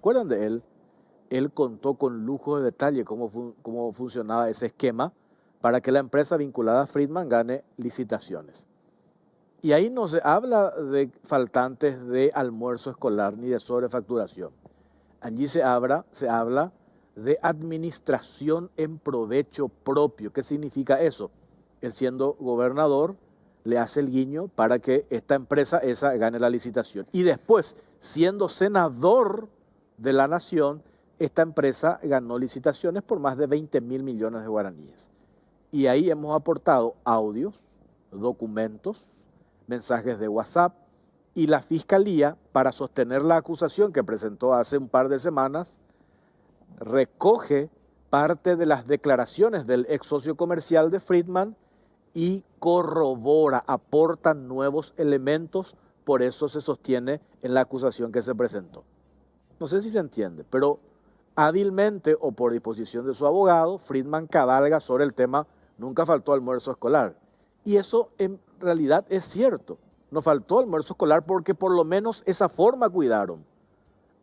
acuerdan de él, él contó con lujo de detalle cómo funcionaba ese esquema para que la empresa vinculada a Friedman gane licitaciones. Y ahí no se habla de faltantes de almuerzo escolar ni de sobrefacturación. Allí se habla de administración en provecho propio. ¿Qué significa eso? Él siendo gobernador le hace el guiño para que esta empresa esa gane la licitación. Y después, siendo senador de la nación, esta empresa ganó licitaciones por más de 20.000 millones de guaraníes. Y ahí hemos aportado audios, documentos, mensajes de WhatsApp, y la Fiscalía, para sostener la acusación que presentó hace un par de semanas, recoge parte de las declaraciones del ex socio comercial de Friedman y corrobora, aporta nuevos elementos, por eso se sostiene en la acusación que se presentó. No sé si se entiende, pero hábilmente o por disposición de su abogado, Friedman cabalga sobre el tema nunca faltó almuerzo escolar. Y eso en realidad es cierto. No faltó almuerzo escolar porque por lo menos esa forma cuidaron.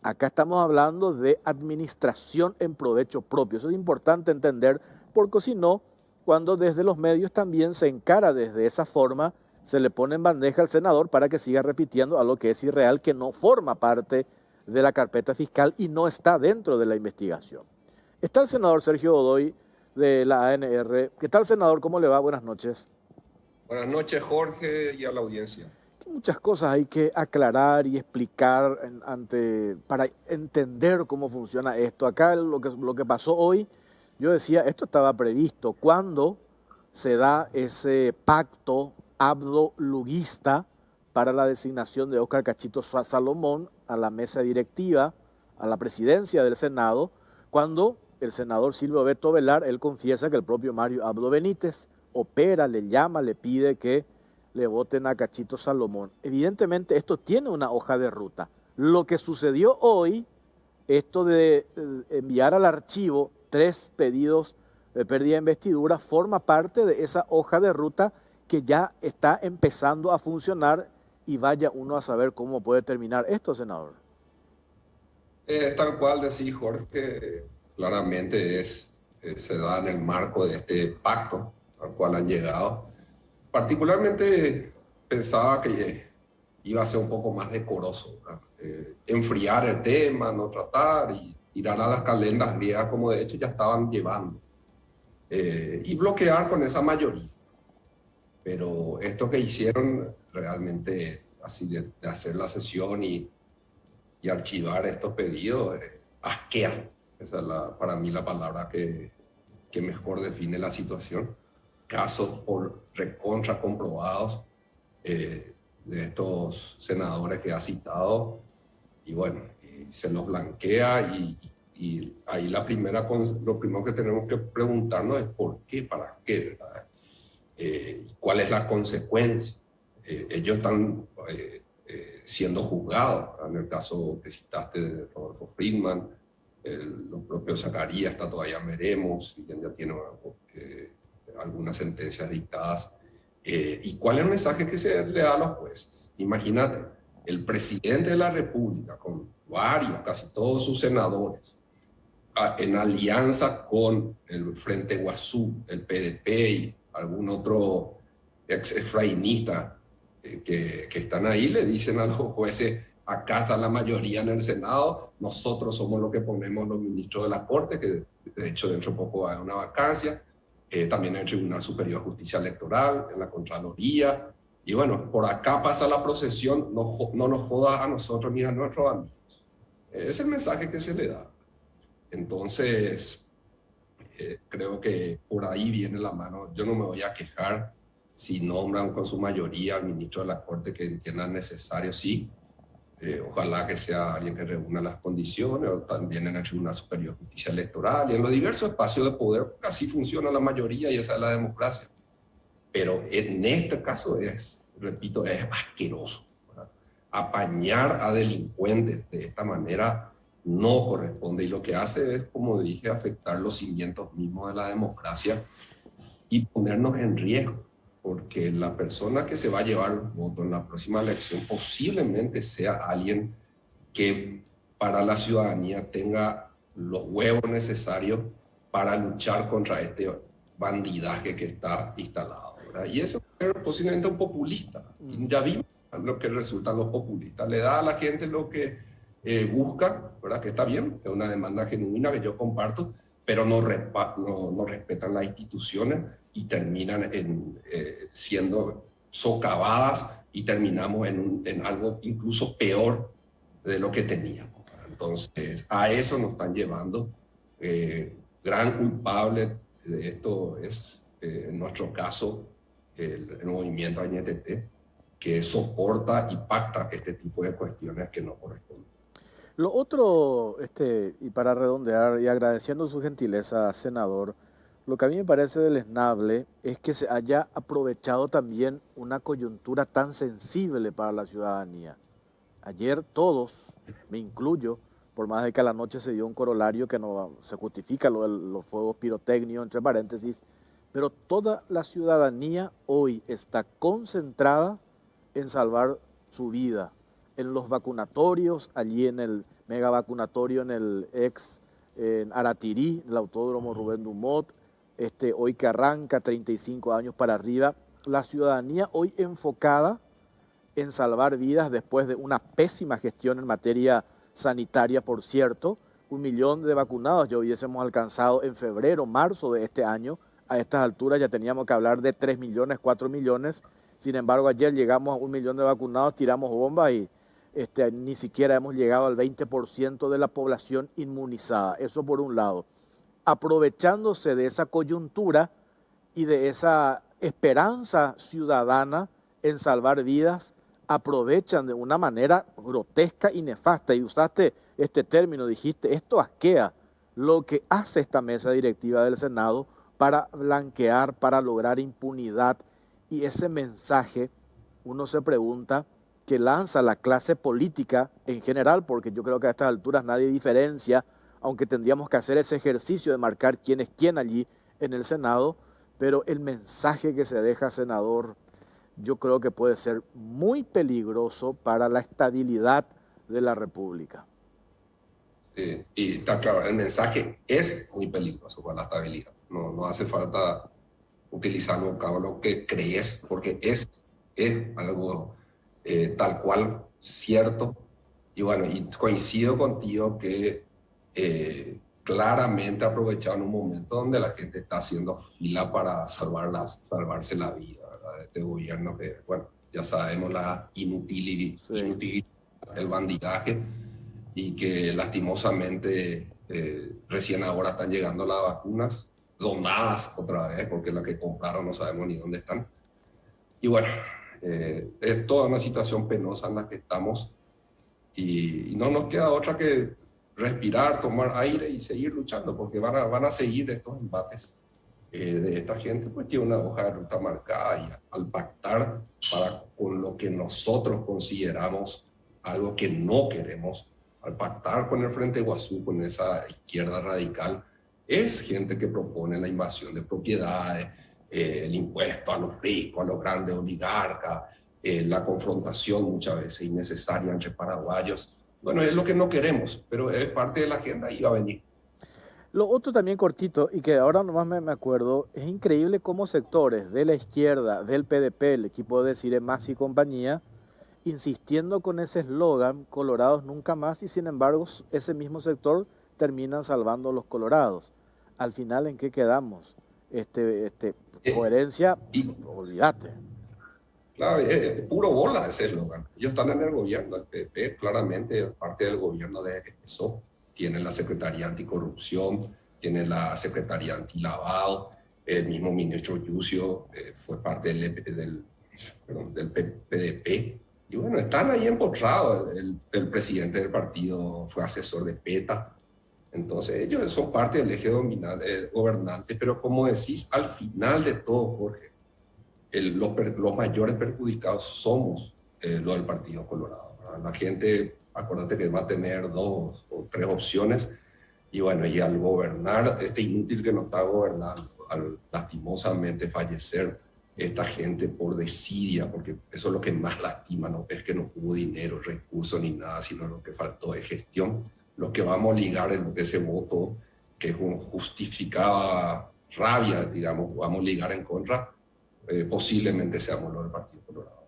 Acá estamos hablando de administración en provecho propio. Eso es importante entender porque si no, cuando desde los medios también se encara desde esa forma, se le pone en bandeja al senador para que siga repitiendo algo que es irreal, que no forma parte de la carpeta fiscal y no está dentro de la investigación. Está el senador Sergio Godoy de la ANR. ¿Qué tal, senador? ¿Cómo le va? Buenas noches. Buenas noches, Jorge, y a la audiencia. Muchas cosas hay que aclarar y explicar para entender cómo funciona esto. Acá lo que pasó hoy, yo decía, esto estaba previsto. Cuando se da ese pacto abdo-luguista para la designación de Óscar Cachito Salomón a la mesa directiva, a la presidencia del Senado, cuando el senador Silvio Beto Velar, él confiesa que el propio Mario Abdo Benítez opera, le llama, le pide que le voten a Cachito Salomón. Evidentemente esto tiene una hoja de ruta. Lo que sucedió hoy, esto de enviar al archivo 3 pedidos de pérdida de investidura, forma parte de esa hoja de ruta que ya está empezando a funcionar y vaya uno a saber cómo puede terminar esto, senador. Tal cual decís, Jorge, claramente se da en el marco de este pacto al cual han llegado. Particularmente pensaba que iba a ser un poco más decoroso, ¿verdad? Enfriar el tema, no tratar y tirar a las calendas griegas como de hecho ya estaban llevando. Y bloquear con esa mayoría. Pero esto que hicieron realmente, así de hacer la sesión y archivar estos pedidos, asquean. Esa es para mí la palabra que mejor define la situación. Casos por recontra comprobados de estos senadores que ha citado y bueno, y se los blanquea y ahí lo primero que tenemos que preguntarnos es por qué, para qué, ¿verdad? ¿Cuál es la consecuencia? Ellos están siendo juzgados, ¿verdad? En el caso que citaste de Rodolfo Friedman, los propios Zacarías está todavía veremos, y ya tiene algunas sentencias dictadas. ¿Y cuál es el mensaje que se le da a los jueces? Imagínate, el presidente de la República, con varios, casi todos sus senadores, en alianza con el Frente Guazú, el PDP y algún otro ex-efrainista que están ahí, le dicen a los jueces: acá está la mayoría en el Senado, nosotros somos los que ponemos los ministros de la Corte, que de hecho dentro de poco va a haber una vacancia, también en el Tribunal Superior de Justicia Electoral, en la Contraloría, y bueno, por acá pasa la procesión, no nos jodas a nosotros ni a nuestros amigos. Es el mensaje que se le da. Entonces, creo que por ahí viene la mano. Yo no me voy a quejar si nombran con su mayoría al ministro de la Corte que entiendan necesario, sí. Ojalá que sea alguien que reúna las condiciones, o también en el Tribunal Superior de Justicia Electoral y en los diversos espacios de poder, porque así funciona la mayoría y esa es la democracia. Pero en este caso repito, es asqueroso, ¿verdad? Apañar a delincuentes de esta manera no corresponde y lo que hace es, como dije, afectar los cimientos mismos de la democracia y ponernos en riesgo, porque la persona que se va a llevar el voto en la próxima elección posiblemente sea alguien que para la ciudadanía tenga los huevos necesarios para luchar contra este bandidaje que está instalado, ¿verdad? Y eso es posiblemente un populista. Y ya vimos lo que resultan los populistas. Le da a la gente lo que busca, ¿verdad? Que está bien, es una demanda genuina que yo comparto, pero no respetan las instituciones y terminan siendo socavadas y terminamos en algo incluso peor de lo que teníamos. Entonces, a eso nos están llevando. Gran culpable de esto es, en nuestro caso, el movimiento Añetete, que soporta y pacta este tipo de cuestiones que no corresponden. Lo otro, y para redondear y agradeciendo su gentileza, senador, lo que a mí me parece deleznable es que se haya aprovechado también una coyuntura tan sensible para la ciudadanía. Ayer todos, me incluyo, por más de que a la noche se dio un corolario que no se justifica lo de los fuegos pirotécnicos, entre paréntesis, pero toda la ciudadanía hoy está concentrada en salvar su vida, en los vacunatorios, allí en el mega vacunatorio en el en Aratirí, en el Autódromo Rubén Dumont, hoy que arranca 35 años para arriba, la ciudadanía hoy enfocada en salvar vidas después de una pésima gestión en materia sanitaria, por cierto. 1 millón de vacunados ya hubiésemos alcanzado en febrero, marzo de este año. A estas alturas ya teníamos que hablar de 3 millones, 4 millones. Sin embargo, ayer llegamos a 1 millón de vacunados, tiramos bombas y ni siquiera hemos llegado al 20% de la población inmunizada. Eso por un lado. Aprovechándose de esa coyuntura y de esa esperanza ciudadana en salvar vidas, aprovechan de una manera grotesca y nefasta. Y usaste este término, dijiste, esto asquea lo que hace esta mesa directiva del Senado para blanquear, para lograr impunidad. Y ese mensaje, uno se pregunta, que lanza la clase política en general, porque yo creo que a estas alturas nadie diferencia, aunque tendríamos que hacer ese ejercicio de marcar quién es quién allí en el Senado, pero el mensaje que se deja, senador, yo creo que puede ser muy peligroso para la estabilidad de la República. Sí, y está claro, el mensaje es muy peligroso para la estabilidad. No hace falta utilizar lo que crees, porque es algo tal cual cierto. Y bueno, y coincido contigo que claramente aprovechado en un momento donde la gente está haciendo fila para salvarse la vida, ¿verdad? Este gobierno que, bueno, ya sabemos la inutilidad, el bandidaje, y que lastimosamente recién ahora están llegando las vacunas, donadas otra vez, porque las que compraron no sabemos ni dónde están. Y bueno, es toda una situación penosa en la que estamos y no nos queda otra que respirar, tomar aire y seguir luchando, porque van a seguir estos embates de esta gente, pues tiene una hoja de ruta marcada y al pactar con lo que nosotros consideramos algo que no queremos, al pactar con el Frente Guazú, con esa izquierda radical, es gente que propone la invasión de propiedades, el impuesto a los ricos, a los grandes oligarcas, la confrontación muchas veces innecesaria entre paraguayos. Bueno, es lo que no queremos, pero es parte de la agenda y va a venir. Lo otro también cortito, y que ahora nomás me acuerdo, es increíble cómo sectores de la izquierda, del PDP, el equipo de Cire Más y compañía, insistiendo con ese eslogan, colorados nunca más, y sin embargo ese mismo sector terminan salvando a los colorados. Al final, ¿en qué quedamos? Coherencia, olvídate. Claro, es puro bola ese eslogan. Ellos están en el gobierno, el PP claramente es parte del gobierno desde que empezó. Tienen la Secretaría Anticorrupción, tienen la Secretaría Antilavado, el mismo ministro Yucio fue parte del PDP. Y bueno, están ahí empotrados. El presidente del partido fue asesor de PETA. Entonces ellos son parte del eje gobernante, pero como decís, al final de todo, Jorge, los mayores perjudicados somos los del Partido Colorado, ¿verdad? La gente, acuérdate que va a tener 2 o 3 opciones y bueno, y al gobernar, este inútil que no está gobernando, al lastimosamente fallecer esta gente por desidia, porque eso es lo que más lastima, no es que no hubo dinero, recursos ni nada, sino lo que faltó es gestión. Lo que vamos a ligar ese voto, que es un justificada rabia, digamos, vamos a ligar en contra, posiblemente seamos los del Partido Colorado.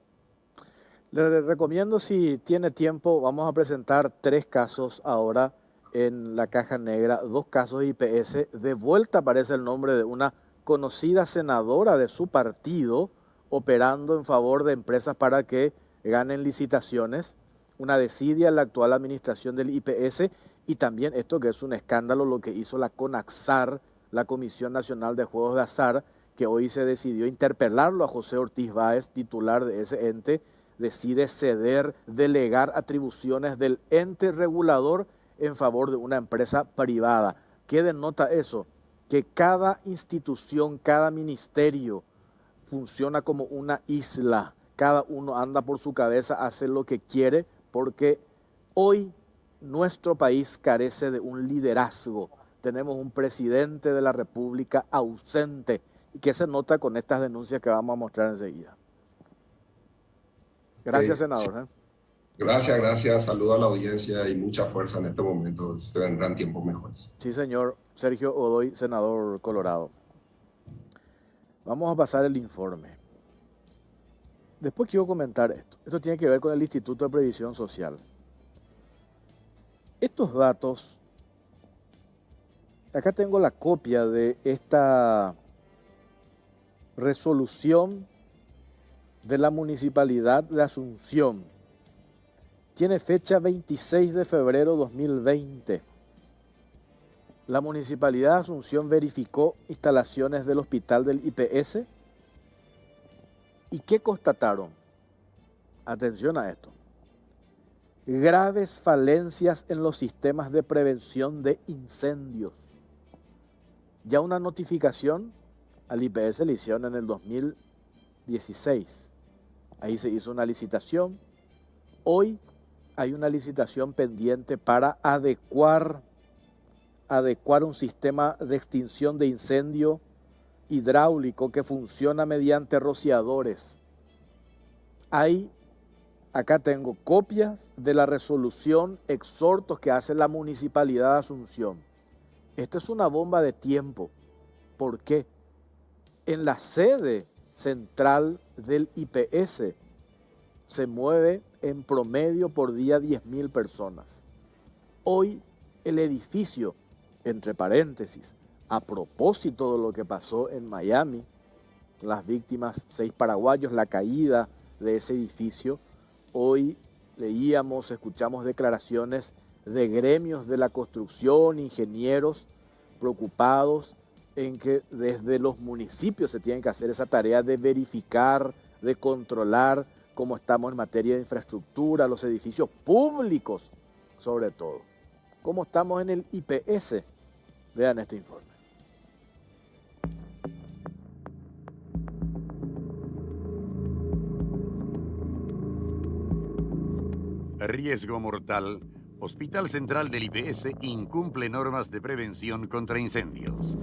Le recomiendo, si tiene tiempo, vamos a presentar 3 casos ahora en la caja negra, 2 casos de IPS. De vuelta aparece el nombre de una conocida senadora de su partido operando en favor de empresas para que ganen licitaciones. Una desidia en la actual administración del IPS, y también esto que es un escándalo, lo que hizo la CONAXAR, la Comisión Nacional de Juegos de Azar, que hoy se decidió interpelarlo a José Ortiz Báez, titular de ese ente. Decide ceder, delegar atribuciones del ente regulador en favor de una empresa privada. ¿Qué denota eso? Que cada institución, cada ministerio funciona como una isla. Cada uno anda por su cabeza, hace lo que quiere, porque hoy nuestro país carece de un liderazgo. Tenemos un presidente de la República ausente, y que se nota con estas denuncias que vamos a mostrar enseguida. Gracias, senador. Gracias. Saludo a la audiencia y mucha fuerza en este momento. Se vendrán tiempos mejores. Sí, señor. Sergio Godoy, senador Colorado. Vamos a pasar el informe. Después quiero comentar esto. Esto tiene que ver con el Instituto de Previsión Social. Estos datos, acá tengo la copia de esta resolución de la Municipalidad de Asunción. Tiene fecha 26 de febrero 2020. La Municipalidad de Asunción verificó instalaciones del hospital del IPS. ¿Y qué constataron? Atención a esto. Graves falencias en los sistemas de prevención de incendios. Ya una notificación al IPS le hicieron en el 2016. Ahí se hizo una licitación. Hoy hay una licitación pendiente para adecuar un sistema de extinción de incendio hidráulico que funciona mediante rociadores. Acá tengo copias de la resolución, exhortos que hace la Municipalidad de Asunción. Esto es una bomba de tiempo. ¿Por qué? En la sede central del IPS se mueve en promedio por día 10.000 personas. Hoy el edificio, entre paréntesis, a propósito de lo que pasó en Miami, las víctimas, 6 paraguayos, la caída de ese edificio, hoy leíamos, escuchamos declaraciones de gremios de la construcción, ingenieros preocupados en que desde los municipios se tiene que hacer esa tarea de verificar, de controlar cómo estamos en materia de infraestructura, los edificios públicos sobre todo. ¿Cómo estamos en el IPS? Vean este informe. Riesgo mortal. Hospital Central del IPS incumple normas de prevención contra incendios.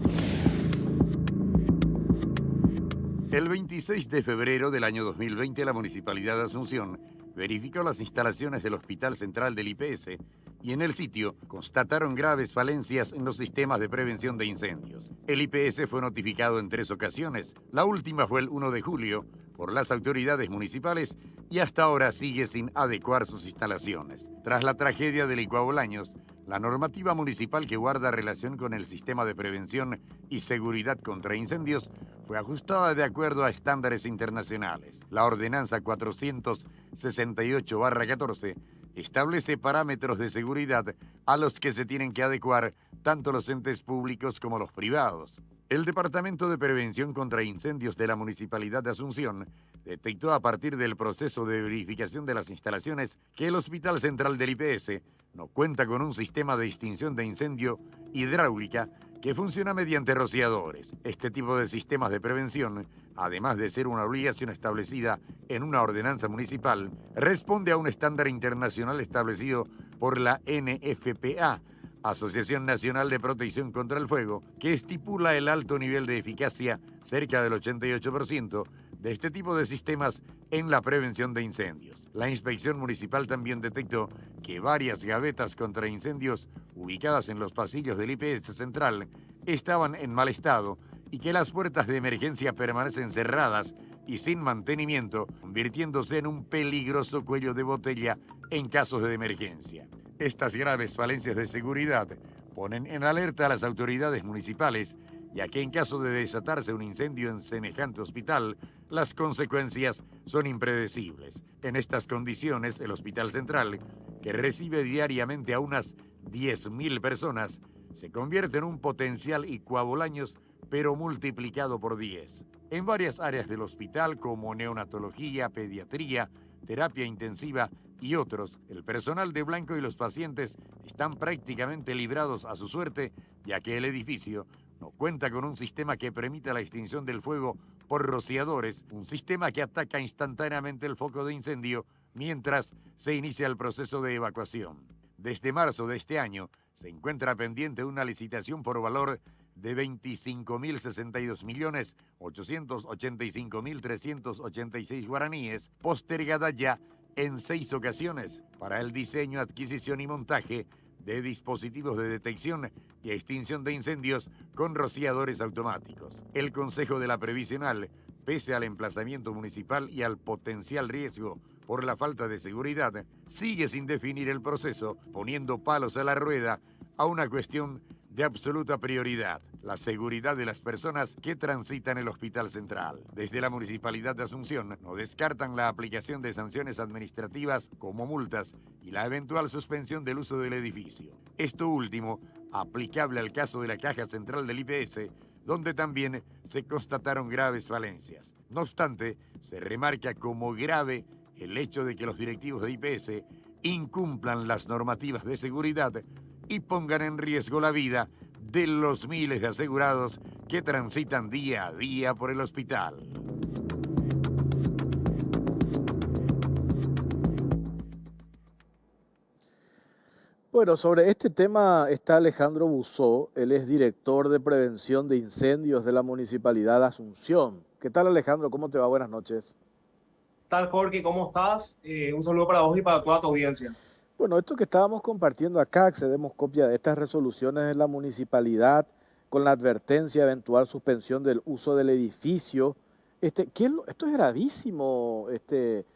El 26 de febrero del año 2020, la Municipalidad de Asunción verificó las instalaciones del Hospital Central del IPS y en el sitio constataron graves falencias en los sistemas de prevención de incendios. El IPS fue notificado en 3 ocasiones. La última fue el 1 de julio por las autoridades municipales y hasta ahora sigue sin adecuar sus instalaciones. Tras la tragedia de Licuá Bolaños, la normativa municipal que guarda relación con el sistema de prevención y seguridad contra incendios fue ajustada de acuerdo a estándares internacionales. La ordenanza 468/14 establece parámetros de seguridad a los que se tienen que adecuar tanto los entes públicos como los privados. El Departamento de Prevención contra Incendios de la Municipalidad de Asunción detectó a partir del proceso de verificación de las instalaciones que el Hospital Central del IPS no cuenta con un sistema de extinción de incendio hidráulica que funciona mediante rociadores. Este tipo de sistemas de prevención, además de ser una obligación establecida en una ordenanza municipal, responde a un estándar internacional establecido por la NFPA, Asociación Nacional de Protección contra el Fuego, que estipula el alto nivel de eficacia, cerca del 88%, de este tipo de sistemas en la prevención de incendios. La inspección municipal también detectó que varias gavetas contra incendios ubicadas en los pasillos del IPS central estaban en mal estado y que las puertas de emergencia permanecen cerradas y sin mantenimiento, convirtiéndose en un peligroso cuello de botella en casos de emergencia. Estas graves falencias de seguridad ponen en alerta a las autoridades municipales, ya que en caso de desatarse un incendio en semejante hospital, las consecuencias son impredecibles. En estas condiciones, el Hospital Central, que recibe diariamente a unas 10.000 personas, se convierte en un potencial Icuabolaños, pero multiplicado por 10. En varias áreas del hospital, como neonatología, pediatría, terapia intensiva y otros, el personal de blanco y los pacientes están prácticamente librados a su suerte, ya que el edificio no cuenta con un sistema que permita la extinción del fuego por rociadores, un sistema que ataca instantáneamente el foco de incendio mientras se inicia el proceso de evacuación. Desde marzo de este año se encuentra pendiente una licitación por valor de 25.062.885.386 guaraníes, postergada ya en 6 ocasiones para el diseño, adquisición y montaje de dispositivos de detección y extinción de incendios con rociadores automáticos. El Consejo de la Previsional, pese al emplazamiento municipal y al potencial riesgo por la falta de seguridad, sigue sin definir el proceso, poniendo palos a la rueda a una cuestión de absoluta prioridad: la seguridad de las personas que transitan el Hospital Central. Desde la Municipalidad de Asunción no descartan la aplicación de sanciones administrativas como multas y la eventual suspensión del uso del edificio. Esto último aplicable al caso de la Caja Central del IPS, donde también se constataron graves falencias. No obstante, se remarca como grave el hecho de que los directivos de IPS incumplan las normativas de seguridad y pongan en riesgo la vida de los miles de asegurados que transitan día a día por el hospital. Bueno, sobre este tema está Alejandro Buzó, él es director de prevención de incendios de la Municipalidad de Asunción. ¿Qué tal, Alejandro? ¿Cómo te va? Buenas noches. ¿Qué tal, Jorge? ¿Cómo estás? Un saludo para vos y para toda tu audiencia. Bueno, esto que estábamos compartiendo acá, accedemos copia de estas resoluciones de la municipalidad con la advertencia de eventual suspensión del uso del edificio. Esto es gravísimo,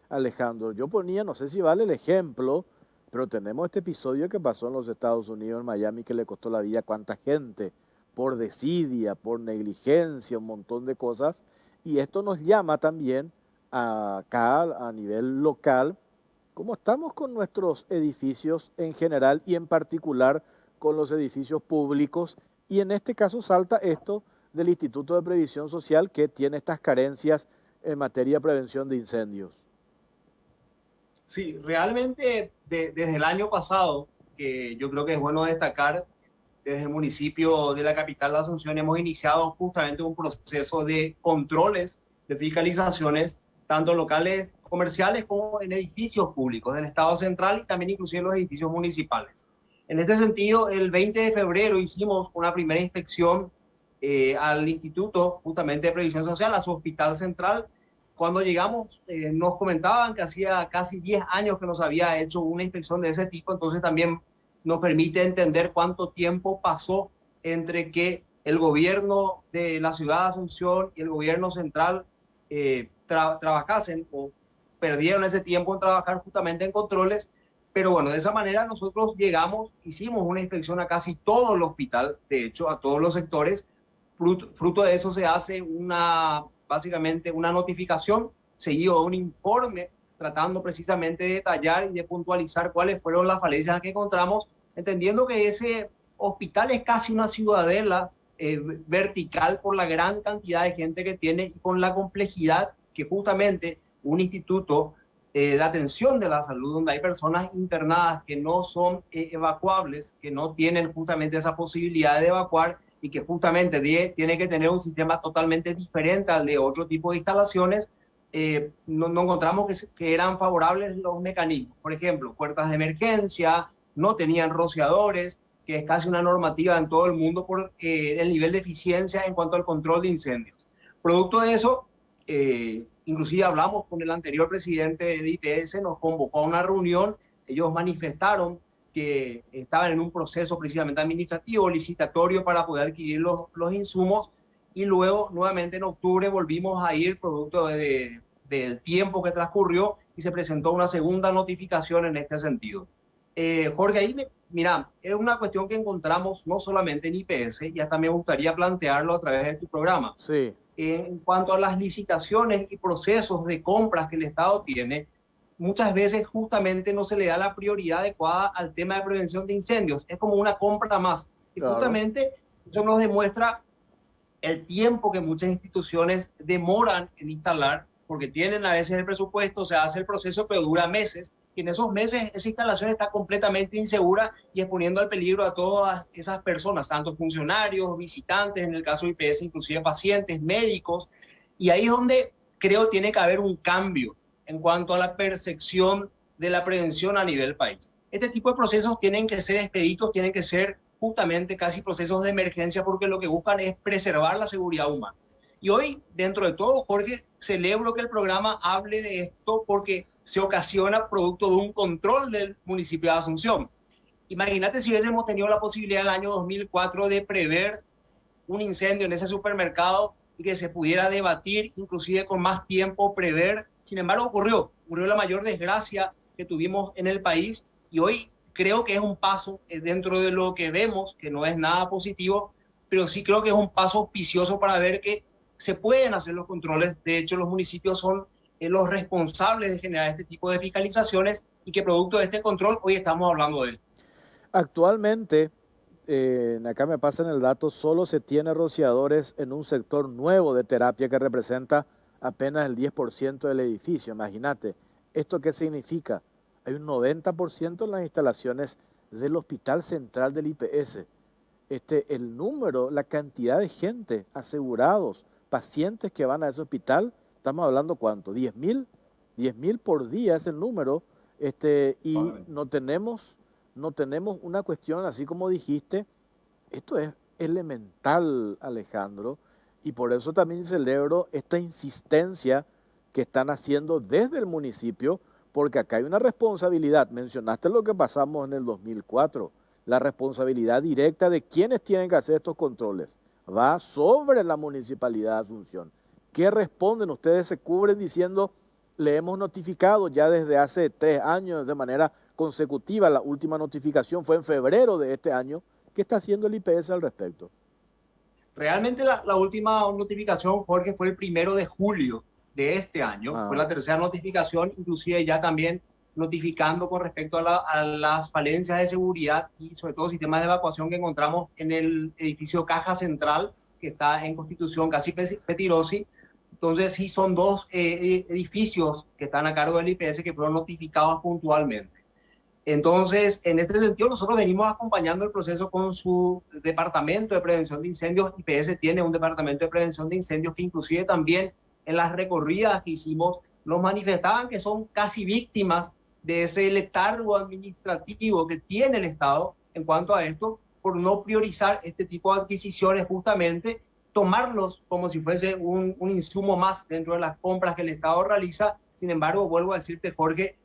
Alejandro. Yo ponía, no sé si vale el ejemplo, pero tenemos este episodio que pasó en los Estados Unidos, en Miami, que le costó la vida a cuánta gente, por desidia, por negligencia, un montón de cosas. Y esto nos llama también acá a nivel local, cómo estamos con nuestros edificios en general y en particular con los edificios públicos. Y en este caso salta esto del Instituto de Previsión Social, que tiene estas carencias en materia de prevención de incendios. Sí, realmente desde el año pasado, que yo creo que es bueno destacar, desde el municipio de la capital de Asunción hemos iniciado justamente un proceso de controles, de fiscalizaciones, tanto locales, comerciales, como en edificios públicos del Estado Central y también inclusive en los edificios municipales. En este sentido, el 20 de febrero hicimos una primera inspección al Instituto justamente de Previsión Social, a su Hospital Central. Cuando llegamos nos comentaban que hacía casi 10 años que nos había hecho una inspección de ese tipo, entonces también nos permite entender cuánto tiempo pasó entre que el gobierno de la ciudad de Asunción y el gobierno central trabajasen o perdieron ese tiempo en trabajar justamente en controles. Pero bueno, de esa manera nosotros llegamos, hicimos una inspección a casi todo el hospital, de hecho a todos los sectores. Fruto de eso se hace básicamente una notificación seguido de un informe tratando precisamente de detallar y de puntualizar cuáles fueron las falencias que encontramos, entendiendo que ese hospital es casi una ciudadela vertical por la gran cantidad de gente que tiene y con la complejidad que justamente un instituto de atención de la salud, donde hay personas internadas que no son evacuables, que no tienen justamente esa posibilidad de evacuar y que justamente tiene que tener un sistema totalmente diferente al de otro tipo de instalaciones, no encontramos que eran favorables los mecanismos. Por ejemplo, puertas de emergencia, no tenían rociadores, que es casi una normativa en todo el mundo por el nivel de eficiencia en cuanto al control de incendios. Producto de eso, inclusive hablamos con el anterior presidente de IPS, nos convocó a una reunión, ellos manifestaron que estaban en un proceso precisamente administrativo, licitatorio para poder adquirir los insumos, y luego nuevamente en octubre volvimos a ir producto del tiempo que transcurrió y se presentó una segunda notificación en este sentido. Jorge, ahí mira, es una cuestión que encontramos no solamente en IPS, y hasta me gustaría plantearlo a través de tu programa. Sí. En cuanto a las licitaciones y procesos de compras que el Estado tiene, muchas veces justamente no se le da la prioridad adecuada al tema de prevención de incendios. Es como una compra más. Y Claro. justamente eso nos demuestra el tiempo que muchas instituciones demoran en instalar, porque tienen a veces el presupuesto, se hace el proceso, pero dura meses. Y en esos meses esa instalación está completamente insegura y exponiendo al peligro a todas esas personas, tanto funcionarios, visitantes, en el caso de IPS, inclusive pacientes, médicos. Y ahí es donde creo tiene que haber un cambio en cuanto a la percepción de la prevención a nivel país. Este tipo de procesos tienen que ser expeditos, tienen que ser justamente casi procesos de emergencia, porque lo que buscan es preservar la seguridad humana. Y hoy, dentro de todo, Jorge, celebro que el programa hable de esto porque se ocasiona producto de un control del municipio de Asunción. Imagínate si hubiésemos tenido la posibilidad en el año 2004 de prever un incendio en ese supermercado y que se pudiera debatir, inclusive con más tiempo, prever. Sin embargo, ocurrió la mayor desgracia que tuvimos en el país, y hoy creo que es un paso dentro de lo que vemos, que no es nada positivo, pero sí creo que es un paso auspicioso para ver que se pueden hacer los controles. De hecho, los municipios son los responsables de generar este tipo de fiscalizaciones, y que producto de este control hoy estamos hablando de esto. Actualmente, acá me pasan el dato, solo se tiene rociadores en un sector nuevo de terapia que representa apenas el 10% del edificio. Imagínate, ¿esto qué significa? Hay un 90% en las instalaciones del Hospital Central del IPS. El número, la cantidad de gente, asegurados, pacientes que van a ese hospital, estamos hablando ¿cuánto? 10.000 por día es el número, y no tenemos una cuestión, así como dijiste, esto es elemental, Alejandro, y por eso también celebro esta insistencia que están haciendo desde el municipio, porque acá hay una responsabilidad. Mencionaste lo que pasamos en el 2004, la responsabilidad directa de quienes tienen que hacer estos controles. Va sobre la Municipalidad de Asunción. ¿Qué responden? Ustedes se cubren diciendo, le hemos notificado ya desde hace 3 años de manera consecutiva, la última notificación fue en febrero de este año. ¿Qué está haciendo el IPS al respecto? Realmente la última notificación, Jorge, fue el 1 de julio de este año. Fue la tercera notificación, inclusive ya también notificando con respecto a las falencias de seguridad y sobre todo sistemas de evacuación que encontramos en el edificio Caja Central, que está en Constitución casi Petirosi. Entonces sí, son 2 edificios que están a cargo del IPS que fueron notificados puntualmente. Entonces, en este sentido, nosotros venimos acompañando el proceso con su departamento de prevención de incendios. IPS tiene un departamento de prevención de incendios que inclusive también en las recorridas que hicimos nos manifestaban que son casi víctimas de ese letargo administrativo que tiene el Estado en cuanto a esto, por no priorizar este tipo de adquisiciones, justamente tomarlos como si fuese un insumo más dentro de las compras que el Estado realiza. Sin embargo, vuelvo a decirte, Jorge,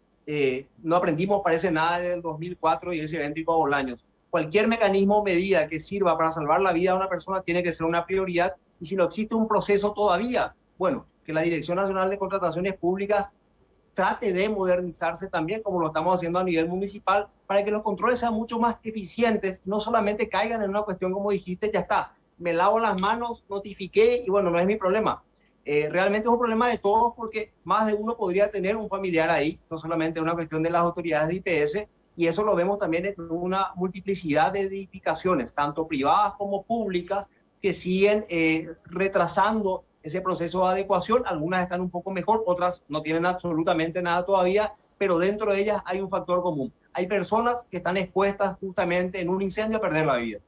no aprendimos, parece nada del 2004 y ese evento y Bolaños. Cualquier mecanismo o medida que sirva para salvar la vida de una persona tiene que ser una prioridad, y si no existe un proceso todavía, bueno, que la Dirección Nacional de Contrataciones Públicas trate de modernizarse también, como lo estamos haciendo a nivel municipal, para que los controles sean mucho más eficientes y no solamente caigan en una cuestión como dijiste, ya está, me lavo las manos, notifiqué y bueno, no es mi problema. Realmente es un problema de todos, porque más de uno podría tener un familiar ahí, no solamente una cuestión de las autoridades de IPS, y eso lo vemos también en una multiplicidad de edificaciones, tanto privadas como públicas, que siguen retrasando ese proceso de adecuación. Algunas están un poco mejor, otras no tienen absolutamente nada todavía, pero dentro de ellas hay un factor común. Hay personas que están expuestas justamente en un incendio a perder la vida.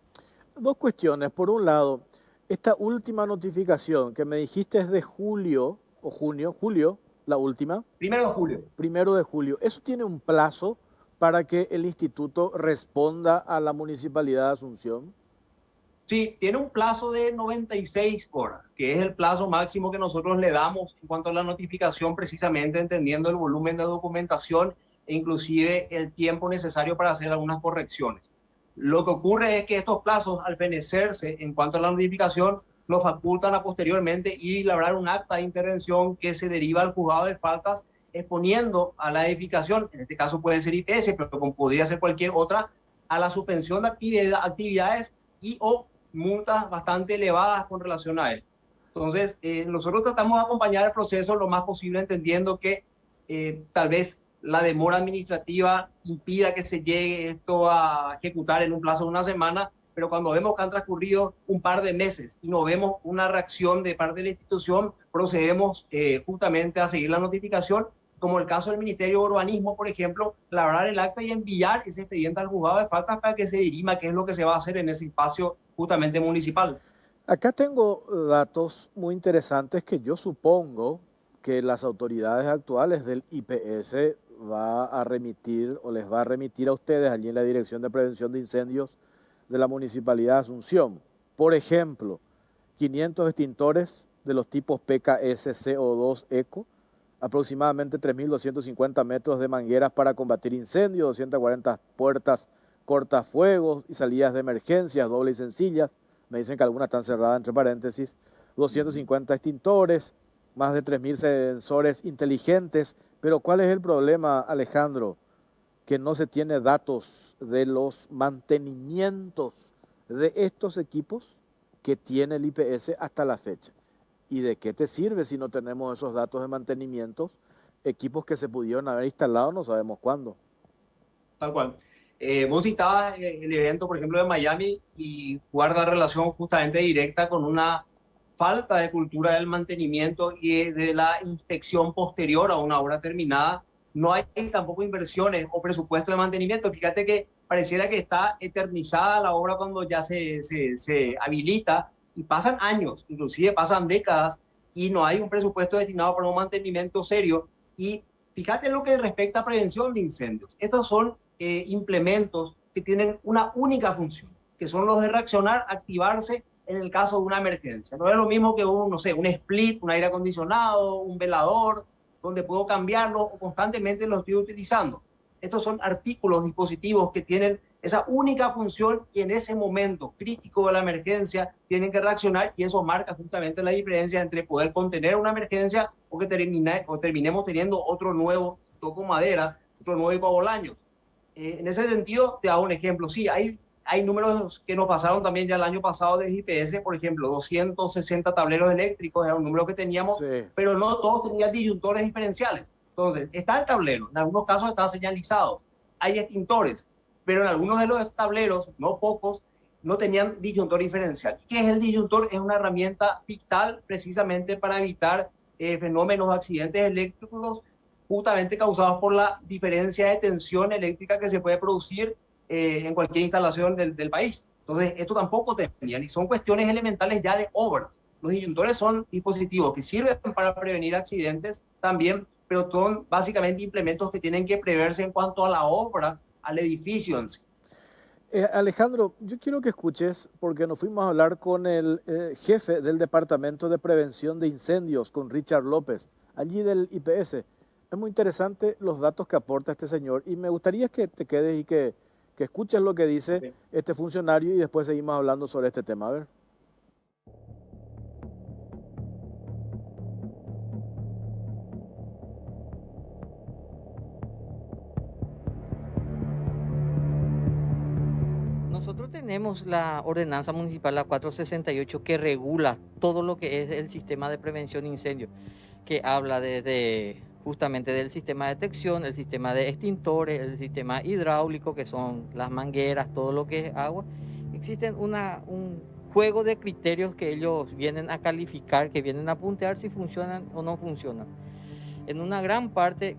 2 cuestiones. Por un lado, esta última notificación que me dijiste es de julio o julio, la última. 1 de julio. 1 de julio. ¿Eso tiene un plazo para que el instituto responda a la Municipalidad de Asunción? Sí, tiene un plazo de 96 horas, que es el plazo máximo que nosotros le damos en cuanto a la notificación, precisamente entendiendo el volumen de documentación e inclusive el tiempo necesario para hacer algunas correcciones. Lo que ocurre es que estos plazos, al fenecerse en cuanto a la notificación, nos facultan a posteriormente ir y labrar un acta de intervención que se deriva al juzgado de faltas, exponiendo a la edificación, en este caso puede ser IPS, pero como podría ser cualquier otra, a la suspensión de actividades y o multas bastante elevadas con relación a esto. Entonces, nosotros tratamos de acompañar el proceso lo más posible, entendiendo que tal vez la demora administrativa impida que se llegue esto a ejecutar en un plazo de una semana, pero cuando vemos que han transcurrido un par de meses y no vemos una reacción de parte de la institución, procedemos justamente a seguir la notificación, como el caso del Ministerio de Urbanismo, por ejemplo, labrar el acta y enviar ese expediente al juzgado de faltas para que se dirima qué es lo que se va a hacer en ese espacio justamente municipal. Acá tengo datos muy interesantes que yo supongo que las autoridades actuales del IPS va a remitir o les va a remitir a ustedes allí en la Dirección de Prevención de Incendios de la Municipalidad de Asunción. Por ejemplo, 500 extintores de los tipos PKS CO2 Eco, aproximadamente 3.250 metros de mangueras para combatir incendios, 240 puertas cortafuegos y salidas de emergencias dobles y sencillas. Me dicen que algunas están cerradas entre paréntesis. 250 extintores, más de 3.000 sensores inteligentes. Pero ¿cuál es el problema, Alejandro? Que no se tiene datos de los mantenimientos de estos equipos que tiene el IPS hasta la fecha. ¿Y de qué te sirve si no tenemos esos datos de mantenimientos? Equipos que se pudieron haber instalado no sabemos cuándo. Tal cual. Vos citabas el evento, por ejemplo, de Miami y guarda relación justamente directa con una falta de cultura del mantenimiento y de la inspección posterior a una obra terminada. No hay tampoco inversiones o presupuesto de mantenimiento. Fíjate que pareciera que está eternizada la obra cuando ya se habilita y pasan años, inclusive pasan décadas y no hay un presupuesto destinado para un mantenimiento serio. Y fíjate lo que respecta a prevención de incendios. Estos son implementos que tienen una única función, que son los de reaccionar, activarse en el caso de una emergencia. No es lo mismo que un, no sé, un split, un aire acondicionado, un velador, donde puedo cambiarlo o constantemente lo estoy utilizando. Estos son artículos, dispositivos que tienen esa única función y en ese momento crítico de la emergencia tienen que reaccionar, y eso marca justamente la diferencia entre poder contener una emergencia o que terminemos teniendo otro nuevo toco madera, otro nuevo Bolaños. En ese sentido, te hago un ejemplo. Sí, hay números que nos pasaron también ya el año pasado de IPS, por ejemplo, 260 tableros eléctricos, era un número que teníamos, sí, pero no todos tenían disyuntores diferenciales. Entonces, está el tablero, en algunos casos están señalizados, hay extintores, pero en algunos de los tableros, no pocos, no tenían disyuntor diferencial. ¿Qué es el disyuntor? Es una herramienta vital precisamente para evitar fenómenos de accidentes eléctricos justamente causados por la diferencia de tensión eléctrica que se puede producir en cualquier instalación del país. Entonces, esto tampoco tenían, y son cuestiones elementales ya de obra. Los disyuntores son dispositivos que sirven para prevenir accidentes también, pero son básicamente implementos que tienen que preverse en cuanto a la obra, al edificio en sí. Alejandro, yo quiero que escuches, porque nos fuimos a hablar con el jefe del Departamento de Prevención de Incendios, con Richard López, allí del IPS. Es muy interesante los datos que aporta este señor y me gustaría que te quedes y que escuches lo que dice este funcionario y después seguimos hablando sobre este tema. A ver. Nosotros tenemos la ordenanza municipal, la 468, que regula todo lo que es el sistema de prevención de incendios, que habla justamente del sistema de detección, el sistema de extintores, el sistema hidráulico, que son las mangueras, todo lo que es agua. Existen un juego de criterios que ellos vienen a calificar, que vienen a puntear si funcionan o no funcionan. En una gran parte,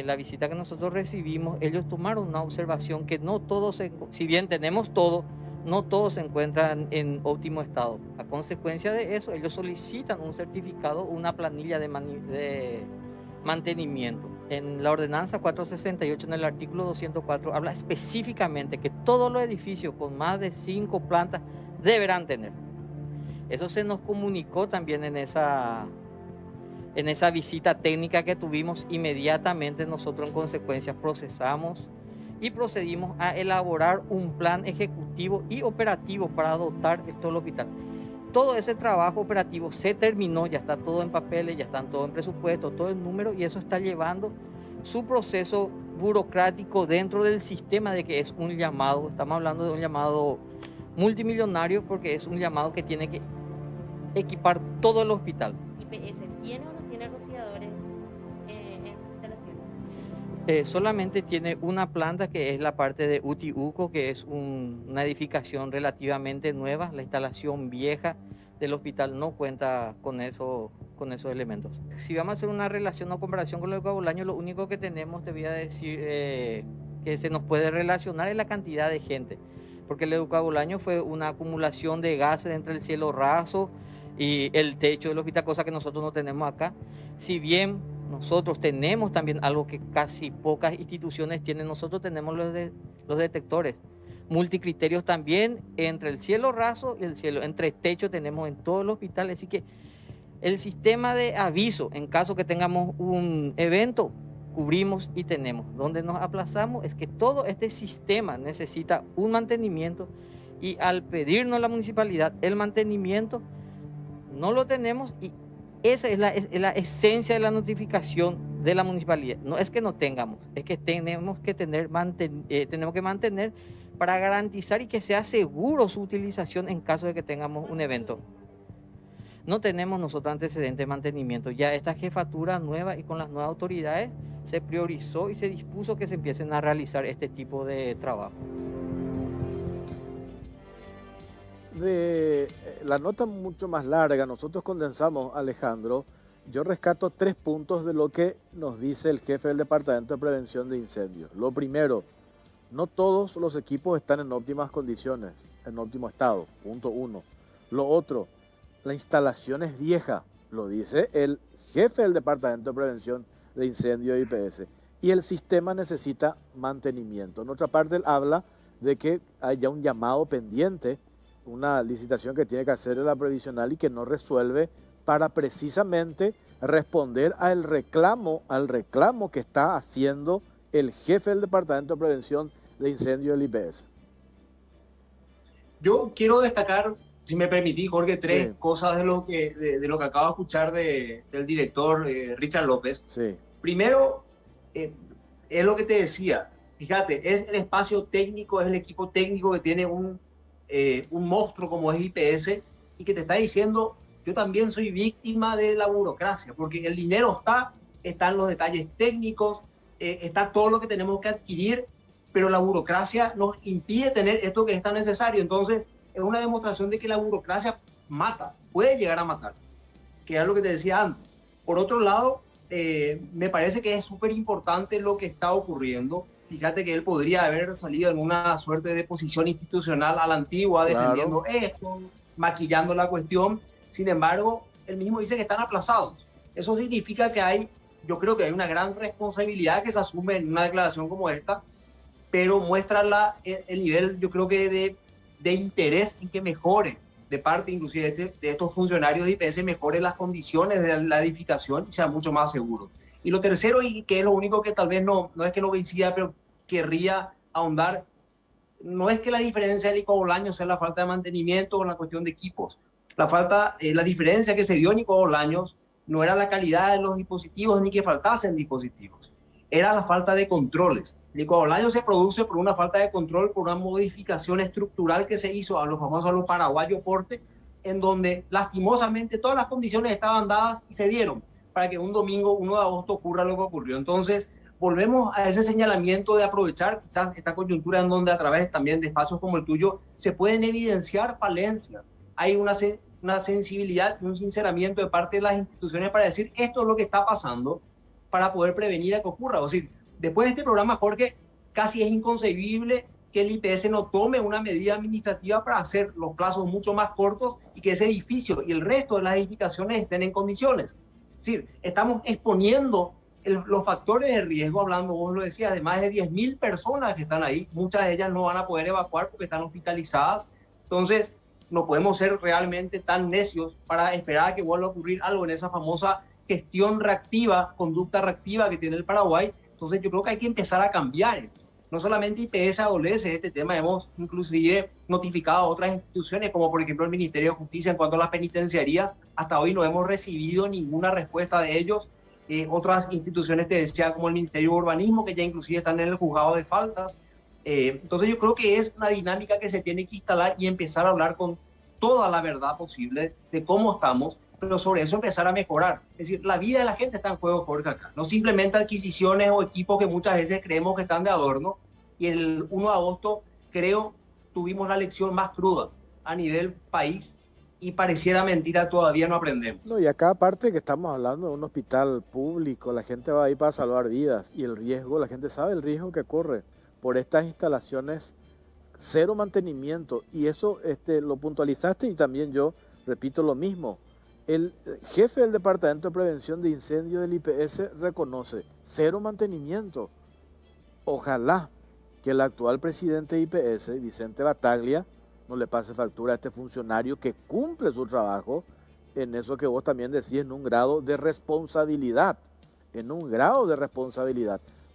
la visita que nosotros recibimos, ellos tomaron una observación que no todos, si bien tenemos todo, no todos se encuentran en óptimo estado. A consecuencia de eso, ellos solicitan un certificado, una planilla de mantenimiento. En la ordenanza 468, en el artículo 204, habla específicamente que todos los edificios con más de 5 plantas deberán tener. Eso se nos comunicó también en esa visita técnica que tuvimos. Inmediatamente nosotros en consecuencia procesamos y procedimos a elaborar un plan ejecutivo y operativo para dotar todo el hospital. Todo ese trabajo operativo se terminó, ya está todo en papeles, ya están todo en presupuesto, todo en número, y eso está llevando su proceso burocrático dentro del sistema de que es un llamado. Estamos hablando de un llamado multimillonario porque es un llamado que tiene que equipar todo el hospital. ¿IPS tiene o no tiene rociadores en sus instalaciones? Solamente tiene una planta que es la parte de UTIUCO, que es una edificación relativamente nueva. La instalación vieja del hospital no cuenta con esos elementos. Si vamos a hacer una relación o comparación con lo de Bolaños, lo único que tenemos, te voy a decir, que se nos puede relacionar es la cantidad de gente. Porque el de Bolaños fue una acumulación de gases entre el cielo raso y el techo del hospital, cosa que nosotros no tenemos acá. Si bien nosotros tenemos también algo que casi pocas instituciones tienen, nosotros tenemos los detectores multicriterios también entre el cielo raso y el cielo, entre techo tenemos en todo el hospital, así que el sistema de aviso en caso que tengamos un evento, cubrimos y tenemos. Donde nos aplazamos es que todo este sistema necesita un mantenimiento y al pedirnos la municipalidad el mantenimiento, no lo tenemos y esa es la esencia de la notificación de la municipalidad. No es que no tengamos, es que tenemos que mantener para garantizar y que sea seguro su utilización en caso de que tengamos un evento. No tenemos nosotros antecedentes de mantenimiento. Ya esta jefatura nueva y con las nuevas autoridades se priorizó y se dispuso que se empiecen a realizar este tipo de trabajo. De la nota mucho más larga, nosotros condensamos, Alejandro. Yo rescato 3 puntos de lo que nos dice el jefe del Departamento de Prevención de Incendios. Lo primero, no todos los equipos están en óptimas condiciones, en óptimo estado, punto 1. Lo otro, la instalación es vieja, lo dice el jefe del Departamento de Prevención de Incendios de IPS. Y el sistema necesita mantenimiento. En otra parte, él habla de que hay ya un llamado pendiente, una licitación que tiene que hacer la previsional y que no resuelve para precisamente responder al reclamo que está haciendo el jefe del Departamento de Prevención de Incendios del IPS. Yo quiero destacar, si me permitís, Jorge, 3 Sí. cosas de lo que acabo de escuchar del director Richard López. Sí. Primero, es lo que te decía. Fíjate, es el espacio técnico, es el equipo técnico que tiene un monstruo como es IPS y que te está diciendo, yo también soy víctima de la burocracia, porque el dinero están los detalles técnicos, está todo lo que tenemos que adquirir, pero la burocracia nos impide tener esto que es tan necesario. Entonces, es una demostración de que la burocracia mata, puede llegar a matar, que era lo que te decía antes. Por otro lado, me parece que es súper importante lo que está ocurriendo. Fíjate que él podría haber salido en una suerte de posición institucional a la antigua, defendiendo esto, maquillando la cuestión. Sin embargo, él mismo dice que están aplazados. Eso significa que yo creo que hay una gran responsabilidad que se asume en una declaración como esta, pero muestra el nivel, yo creo que de interés en que mejore, de parte inclusive de estos funcionarios de IPS, mejore las condiciones de la edificación y sea mucho más seguro. Y lo tercero, y que es lo único que tal vez no es que no coincida, pero querría ahondar, no es que la diferencia de Nico Bolaños sea la falta de mantenimiento o la cuestión de equipos. La diferencia que se dio en Nico Bolaños no era la calidad de los dispositivos ni que faltasen dispositivos, era la falta de controles. Nico Bolaños se produce por una falta de control, por una modificación estructural que se hizo a los paraguayo porte, en donde lastimosamente todas las condiciones estaban dadas y se dieron para que un domingo 1 de agosto ocurra lo que ocurrió. Entonces, volvemos a ese señalamiento de aprovechar quizás esta coyuntura en donde a través también de espacios como el tuyo se pueden evidenciar falencias. Hay una sensibilidad y un sinceramiento de parte de las instituciones para decir esto es lo que está pasando para poder prevenir a que ocurra. O sea, después de este programa, Jorge, casi es inconcebible que el IPS no tome una medida administrativa para hacer los plazos mucho más cortos y que ese edificio y el resto de las edificaciones estén en condiciones. Es decir, estamos exponiendo los factores de riesgo, hablando, vos lo decías, de más de 10.000 personas que están ahí. Muchas de ellas no van a poder evacuar porque están hospitalizadas. Entonces, no podemos ser realmente tan necios para esperar a que vuelva a ocurrir algo en esa famosa gestión reactiva, conducta reactiva que tiene el Paraguay. Entonces yo creo que hay que empezar a cambiar esto. No solamente IPS adolece de este tema, hemos inclusive notificado a otras instituciones, como por ejemplo el Ministerio de Justicia en cuanto a las penitenciarías. Hasta hoy no hemos recibido ninguna respuesta de ellos. Otras instituciones, te decía, como el Ministerio de Urbanismo, que ya inclusive están en el juzgado de faltas. Entonces yo creo que es una dinámica que se tiene que instalar y empezar a hablar con toda la verdad posible de cómo estamos, pero sobre eso empezar a mejorar. Es decir, la vida de la gente está en juego, Jorge, acá. No simplemente adquisiciones o equipos que muchas veces creemos que están de adorno. Y el 1 de agosto, creo, tuvimos la lección más cruda a nivel país y pareciera mentira, todavía no aprendemos. No, y acá aparte que estamos hablando de un hospital público, la gente va ahí para salvar vidas y el riesgo, la gente sabe el riesgo que corre por estas instalaciones, cero mantenimiento. Y eso lo puntualizaste y también yo repito lo mismo. El jefe del Departamento de Prevención de Incendios del IPS reconoce cero mantenimiento. Ojalá que el actual presidente de IPS, Vicente Bataglia, no le pase factura a este funcionario que cumple su trabajo en eso que vos también decís, en un grado de responsabilidad,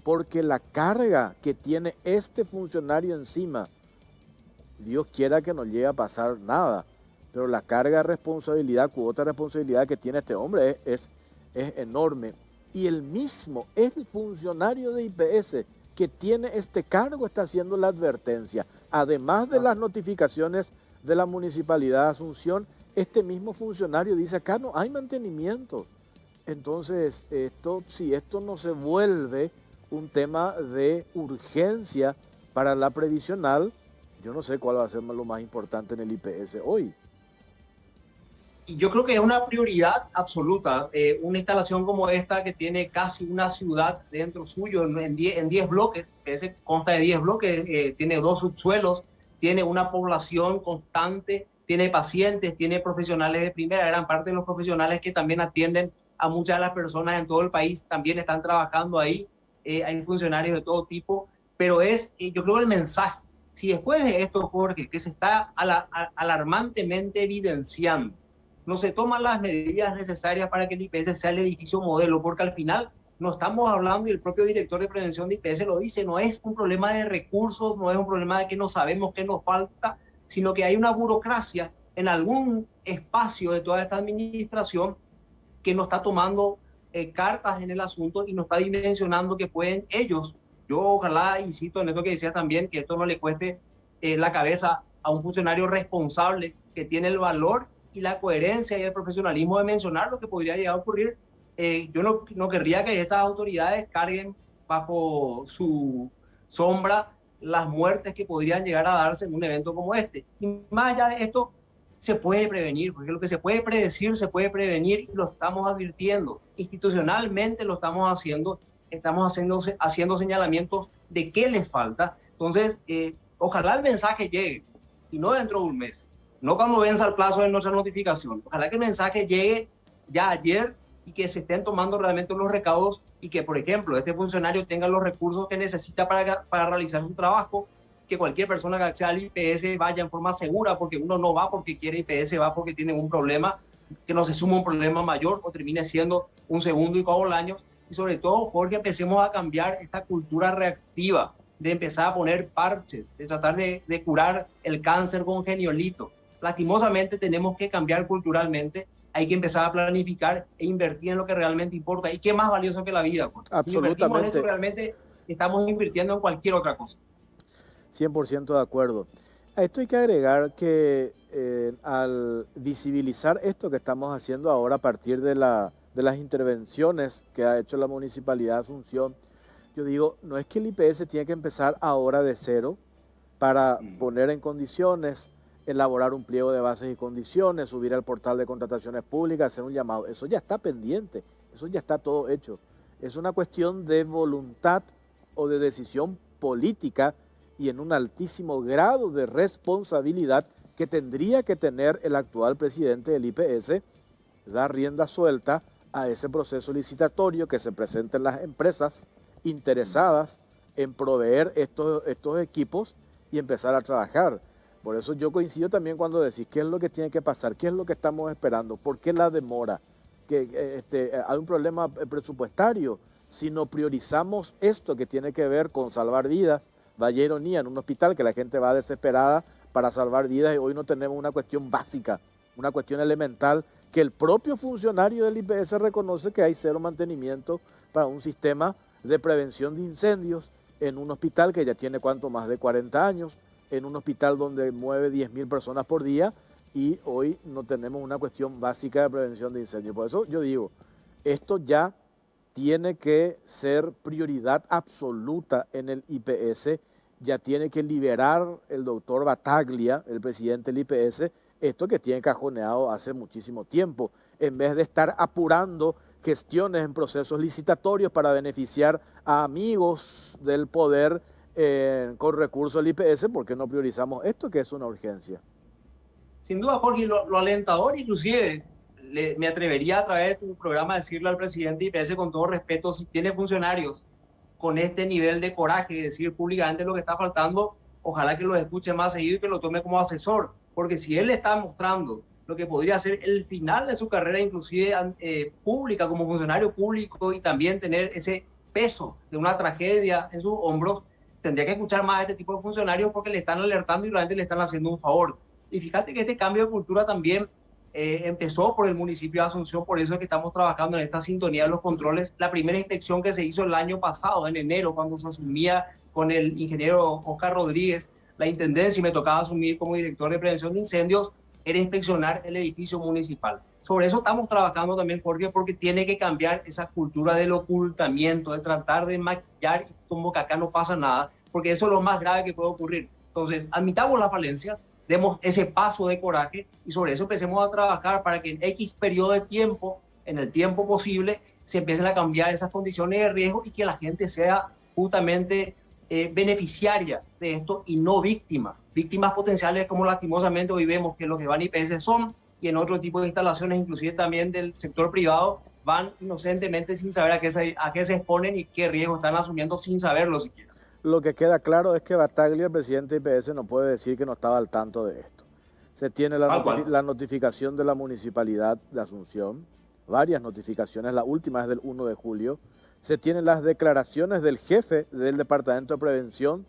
porque la carga que tiene este funcionario encima, Dios quiera que no llegue a pasar nada, pero la carga de responsabilidad, cuota de responsabilidad que tiene este hombre es enorme. Y el funcionario de IPS que tiene este cargo está haciendo la advertencia. Además de las notificaciones de la Municipalidad de Asunción, este mismo funcionario dice, acá no hay mantenimiento. Entonces, si esto no se vuelve un tema de urgencia para la previsional, yo no sé cuál va a ser lo más importante en el IPS hoy. Y yo creo que es una prioridad absoluta. Una instalación como esta, que tiene casi una ciudad dentro suyo, en 10 bloques, ese consta de 10 bloques, tiene 2 subsuelos, tiene una población constante, tiene pacientes, tiene profesionales de primera, gran parte de los profesionales que también atienden a muchas de las personas en todo el país, también están trabajando ahí, hay funcionarios de todo tipo, pero yo creo el mensaje, si después de esto, Jorge, que se está alarmantemente evidenciando, no se toman las medidas necesarias para que el IPS sea el edificio modelo, porque al final no estamos hablando, y el propio director de prevención de IPS lo dice, no es un problema de recursos, no es un problema de que no sabemos qué nos falta, sino que hay una burocracia en algún espacio de toda esta administración que no está tomando cartas en el asunto y no está dimensionando que pueden ellos. Yo ojalá, insisto en esto que decía también, que esto no le cueste la cabeza a un funcionario responsable que tiene el valor y la coherencia y el profesionalismo de mencionar lo que podría llegar a ocurrir. Yo no querría que estas autoridades carguen bajo su sombra las muertes que podrían llegar a darse en un evento como este. Y más allá de esto, se puede prevenir, porque lo que se puede predecir, se puede prevenir y lo estamos advirtiendo. Institucionalmente lo estamos haciendo señalamientos de qué les falta. Entonces, ojalá el mensaje llegue, y no dentro de un mes, no cuando venza el plazo de nuestra notificación. Ojalá que el mensaje llegue ya ayer y que se estén tomando realmente los recaudos y que, por ejemplo, este funcionario tenga los recursos que necesita para realizar su trabajo, que cualquier persona que acceda al IPS vaya en forma segura, porque uno no va porque quiere IPS, va porque tiene un problema, que no se suma un problema mayor o termine siendo un segundo y años. Y sobre todo, Jorge, empecemos a cambiar esta cultura reactiva, de empezar a poner parches, de tratar de curar el cáncer con geniolito. Lastimosamente tenemos que cambiar culturalmente, hay que empezar a planificar e invertir en lo que realmente importa. ¿Y qué más valioso que la vida? Pues? Absolutamente. Si invertimos en esto, realmente estamos invirtiendo en cualquier otra cosa. 100% de acuerdo. A esto hay que agregar que al visibilizar esto que estamos haciendo ahora a partir de las intervenciones que ha hecho la Municipalidad de Asunción, yo digo, no es que el IPS tiene que empezar ahora de cero para poner en condiciones, elaborar un pliego de bases y condiciones, subir al portal de contrataciones públicas, hacer un llamado. Eso ya está pendiente, eso ya está todo hecho. Es una cuestión de voluntad o de decisión política y en un altísimo grado de responsabilidad que tendría que tener el actual presidente del IPS, dar rienda suelta a ese proceso licitatorio, que se presenten las empresas interesadas en proveer estos equipos y empezar a trabajar. Por eso yo coincido también cuando decís qué es lo que tiene que pasar, qué es lo que estamos esperando, por qué la demora, que hay un problema presupuestario. Si no priorizamos esto que tiene que ver con salvar vidas, vaya ironía en un hospital que la gente va desesperada para salvar vidas y hoy no tenemos una cuestión básica, una cuestión elemental que el propio funcionario del IPS reconoce que hay cero mantenimiento para un sistema de prevención de incendios en un hospital que ya tiene cuánto más de 40 años, en un hospital donde mueve 10.000 personas por día y hoy no tenemos una cuestión básica de prevención de incendios. Por eso yo digo, esto ya tiene que ser prioridad absoluta en el IPS, ya tiene que liberar el doctor Battaglia, el presidente del IPS, esto que tiene cajoneado hace muchísimo tiempo, en vez de estar apurando gestiones en procesos licitatorios para beneficiar a amigos del poder con recursos del IPS, ¿por qué no priorizamos esto que es una urgencia? Sin duda, Jorge, lo alentador, inclusive, me atrevería a través de tu programa a decirle al presidente IPS con todo respeto, si tiene funcionarios con este nivel de coraje, decir públicamente lo que está faltando, ojalá que lo escuche más seguido y que lo tome como asesor, porque si él está mostrando lo que podría ser el final de su carrera, inclusive pública, como funcionario público, y también tener ese peso de una tragedia en sus hombros, tendría que escuchar más a este tipo de funcionarios porque le están alertando y realmente le están haciendo un favor. Y fíjate que este cambio de cultura también empezó por el municipio de Asunción, por eso es que estamos trabajando en esta sintonía de los controles. La primera inspección que se hizo el año pasado, en enero, cuando se asumía con el ingeniero Oscar Rodríguez la intendencia y me tocaba asumir como director de prevención de incendios, era inspeccionar el edificio municipal. Sobre eso estamos trabajando también, Jorge, porque tiene que cambiar esa cultura del ocultamiento, de tratar de maquillar como que acá no pasa nada, porque eso es lo más grave que puede ocurrir. Entonces, admitamos las falencias, demos ese paso de coraje y sobre eso empecemos a trabajar para que en X periodo de tiempo, en el tiempo posible, se empiecen a cambiar esas condiciones de riesgo y que la gente sea justamente beneficiaria de esto y no víctimas. Víctimas potenciales como lastimosamente hoy vemos que los que van IPS son y en otro tipo de instalaciones, inclusive también del sector privado, van inocentemente sin saber a qué se exponen y qué riesgo están asumiendo sin saberlo siquiera. Lo que queda claro es que Battaglia, el presidente de IPS, no puede decir que no estaba al tanto de esto. Se tiene la notificación de la Municipalidad de Asunción, varias notificaciones, la última es del 1 de julio. Se tienen las declaraciones del jefe del Departamento de Prevención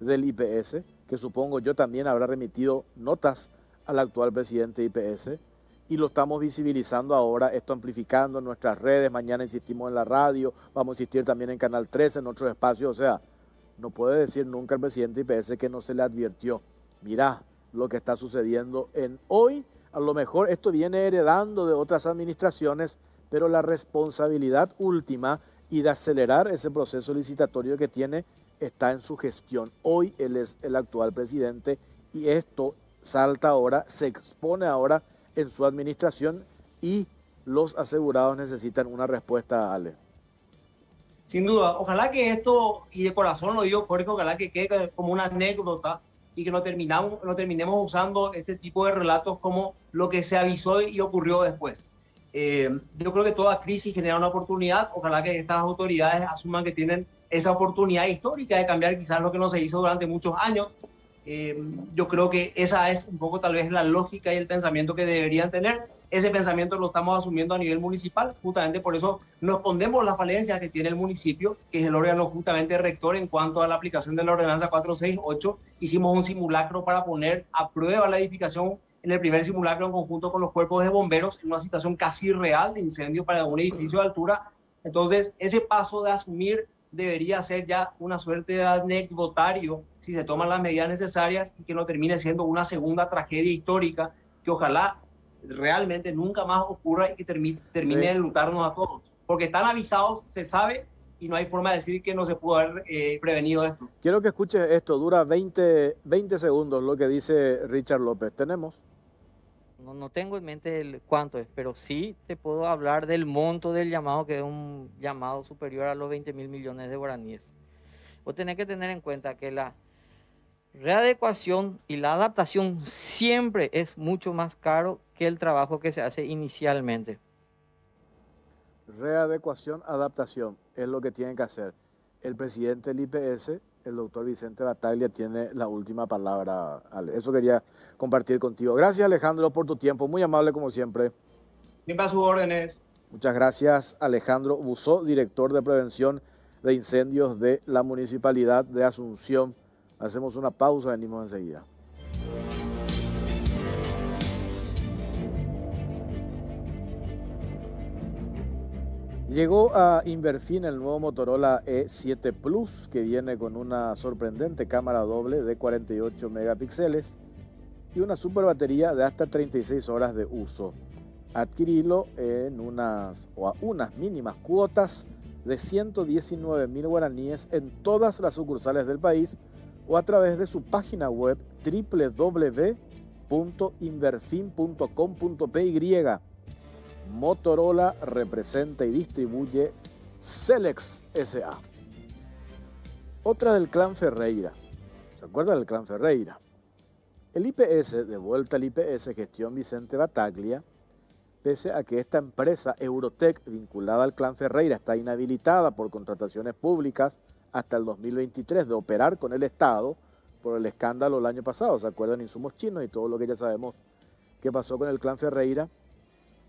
del IPS, que supongo yo también habrá remitido notas al actual presidente de IPS, y lo estamos visibilizando ahora, esto amplificando en nuestras redes, mañana insistimos en la radio, vamos a insistir también en Canal 13, en otros espacios, o sea, no puede decir nunca el presidente de IPS que no se le advirtió. Mirá lo que está sucediendo en hoy, a lo mejor esto viene heredando de otras administraciones, pero la responsabilidad última y de acelerar ese proceso licitatorio que tiene está en su gestión. Hoy él es el actual presidente y esto salta ahora, se expone ahora en su administración y los asegurados necesitan una respuesta, Ale. Sin duda, ojalá que esto, y de corazón lo digo, Jorge, ojalá que quede como una anécdota y que no terminemos usando este tipo de relatos como lo que se avisó y ocurrió después. Yo creo que toda crisis genera una oportunidad, ojalá que estas autoridades asuman que tienen esa oportunidad histórica de cambiar quizás lo que no se hizo durante muchos años. Yo creo que esa es un poco tal vez la lógica y el pensamiento que deberían tener. Ese pensamiento lo estamos asumiendo a nivel municipal, justamente por eso no escondemos las falencias que tiene el municipio, que es el órgano justamente rector en cuanto a la aplicación de la ordenanza 468. Hicimos un simulacro para poner a prueba la edificación en el primer simulacro en conjunto con los cuerpos de bomberos en una situación casi real de incendio para un edificio de altura. Entonces, ese paso de asumir debería ser ya una suerte de anecdotario si se toman las medidas necesarias y que no termine siendo una segunda tragedia histórica que ojalá realmente nunca más ocurra y que termine de enlutarnos a todos. Porque están avisados, se sabe y no hay forma de decir que no se pudo haber prevenido esto. Quiero que escuches esto, dura 20 segundos lo que dice Richard López. ¿Tenemos? No tengo en mente cuánto es, pero sí te puedo hablar del monto del llamado, que es un llamado superior a los 20.000 millones de guaraníes. Vos tenés que tener en cuenta que la readecuación y la adaptación siempre es mucho más caro que el trabajo que se hace inicialmente. Readecuación, adaptación, es lo que tienen que hacer el presidente del IPS el doctor Vicente Battaglia tiene la última palabra, Ale. Eso quería compartir contigo. Gracias, Alejandro, por tu tiempo. Muy amable como siempre. Siempre a sus órdenes. Muchas gracias, Alejandro Buzó, director de prevención de incendios de la Municipalidad de Asunción. Hacemos una pausa, venimos enseguida. Llegó a Inverfin el nuevo Motorola E7 Plus, que viene con una sorprendente cámara doble de 48 megapíxeles y una super batería de hasta 36 horas de uso. Adquirilo en a unas mínimas cuotas de 119.000 guaraníes en todas las sucursales del país o a través de su página web www.inverfin.com.py. Motorola representa y distribuye Celex S.A. Otra del clan Ferreira. ¿Se acuerdan del clan Ferreira? El IPS, de vuelta al IPS, gestión Vicente Battaglia, pese a que esta empresa Eurotech, vinculada al clan Ferreira, está inhabilitada por contrataciones públicas hasta el 2023 de operar con el Estado por el escándalo el año pasado. ¿Se acuerdan? Insumos chinos y todo lo que ya sabemos que pasó con el clan Ferreira.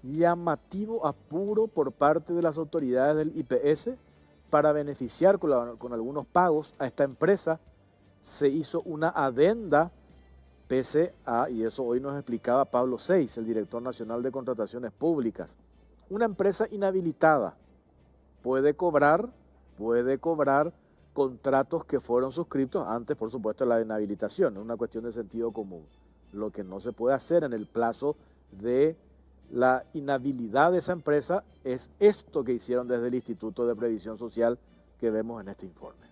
Llamativo apuro por parte de las autoridades del IPS para beneficiar con algunos pagos a esta empresa. Se hizo una adenda pese a, y eso hoy nos explicaba Pablo Seix, el director nacional de contrataciones públicas, una empresa inhabilitada puede cobrar contratos que fueron suscritos antes, por supuesto, de la inhabilitación. Es una cuestión de sentido común. Lo que no se puede hacer en el plazo de la inhabilidad de esa empresa es esto que hicieron desde el Instituto de Previsión Social que vemos en este informe.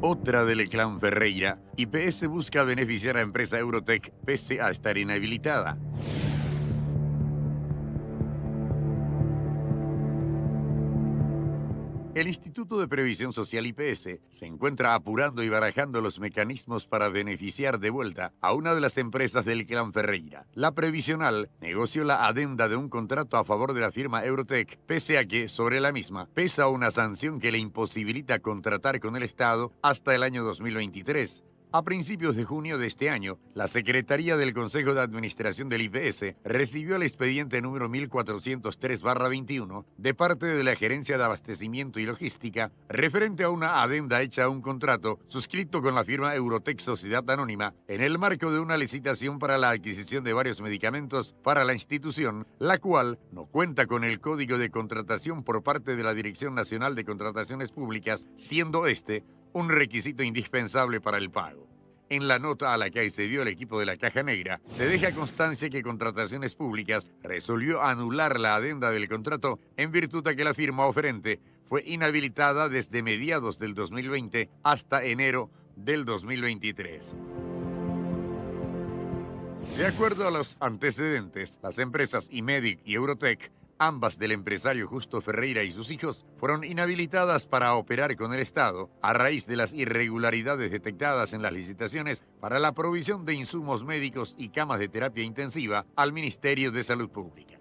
Otra del clan Ferreira, IPS busca beneficiar a empresa Eurotech pese a estar inhabilitada. El Instituto de Previsión Social IPS se encuentra apurando y barajando los mecanismos para beneficiar de vuelta a una de las empresas del clan Ferreira. La previsional negoció la adenda de un contrato a favor de la firma Eurotech, pese a que, sobre la misma, pesa una sanción que le imposibilita contratar con el Estado hasta el año 2023. A principios de junio de este año, la Secretaría del Consejo de Administración del IPS recibió el expediente número 1403/21 de parte de la Gerencia de Abastecimiento y Logística referente a una adenda hecha a un contrato suscrito con la firma Eurotech Sociedad Anónima en el marco de una licitación para la adquisición de varios medicamentos para la institución, la cual no cuenta con el Código de Contratación por parte de la Dirección Nacional de Contrataciones Públicas, siendo este un requisito indispensable para el pago. En la nota a la que accedió el equipo de la Caja Negra, se deja constancia que Contrataciones Públicas resolvió anular la adenda del contrato en virtud de que la firma oferente fue inhabilitada desde mediados del 2020 hasta enero del 2023. De acuerdo a los antecedentes, las empresas Imedic y Eurotech, ambas del empresario Justo Ferreira y sus hijos, fueron inhabilitadas para operar con el Estado a raíz de las irregularidades detectadas en las licitaciones para la provisión de insumos médicos y camas de terapia intensiva al Ministerio de Salud Pública.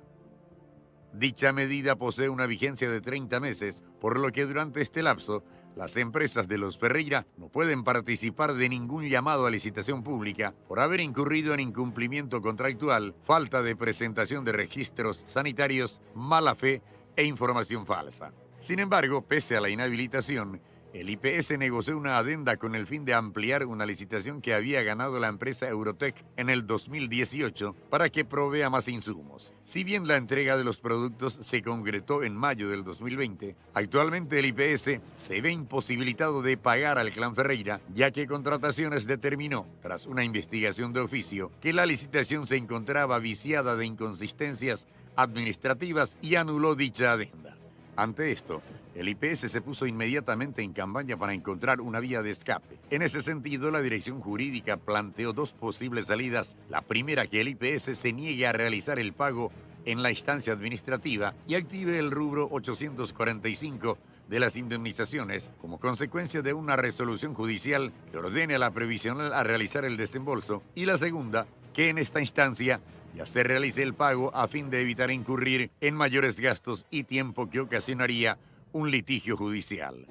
Dicha medida posee una vigencia de 30 meses, por lo que durante este lapso, las empresas de los Ferreira no pueden participar de ningún llamado a licitación pública por haber incurrido en incumplimiento contractual, falta de presentación de registros sanitarios, mala fe e información falsa. Sin embargo, pese a la inhabilitación, el IPS negoció una adenda con el fin de ampliar una licitación que había ganado la empresa Eurotech en el 2018 para que provea más insumos. Si bien la entrega de los productos se concretó en mayo del 2020, actualmente el IPS se ve imposibilitado de pagar al clan Ferreira, ya que Contrataciones determinó, tras una investigación de oficio, que la licitación se encontraba viciada de inconsistencias administrativas y anuló dicha adenda. Ante esto, el IPS se puso inmediatamente en campaña para encontrar una vía de escape. En ese sentido, la dirección jurídica planteó dos posibles salidas. La primera, que el IPS se niegue a realizar el pago en la instancia administrativa y active el rubro 845 de las indemnizaciones como consecuencia de una resolución judicial que ordene a la previsional a realizar el desembolso, y la segunda, que en esta instancia ya se realice el pago a fin de evitar incurrir en mayores gastos y tiempo que ocasionaría un litigio judicial.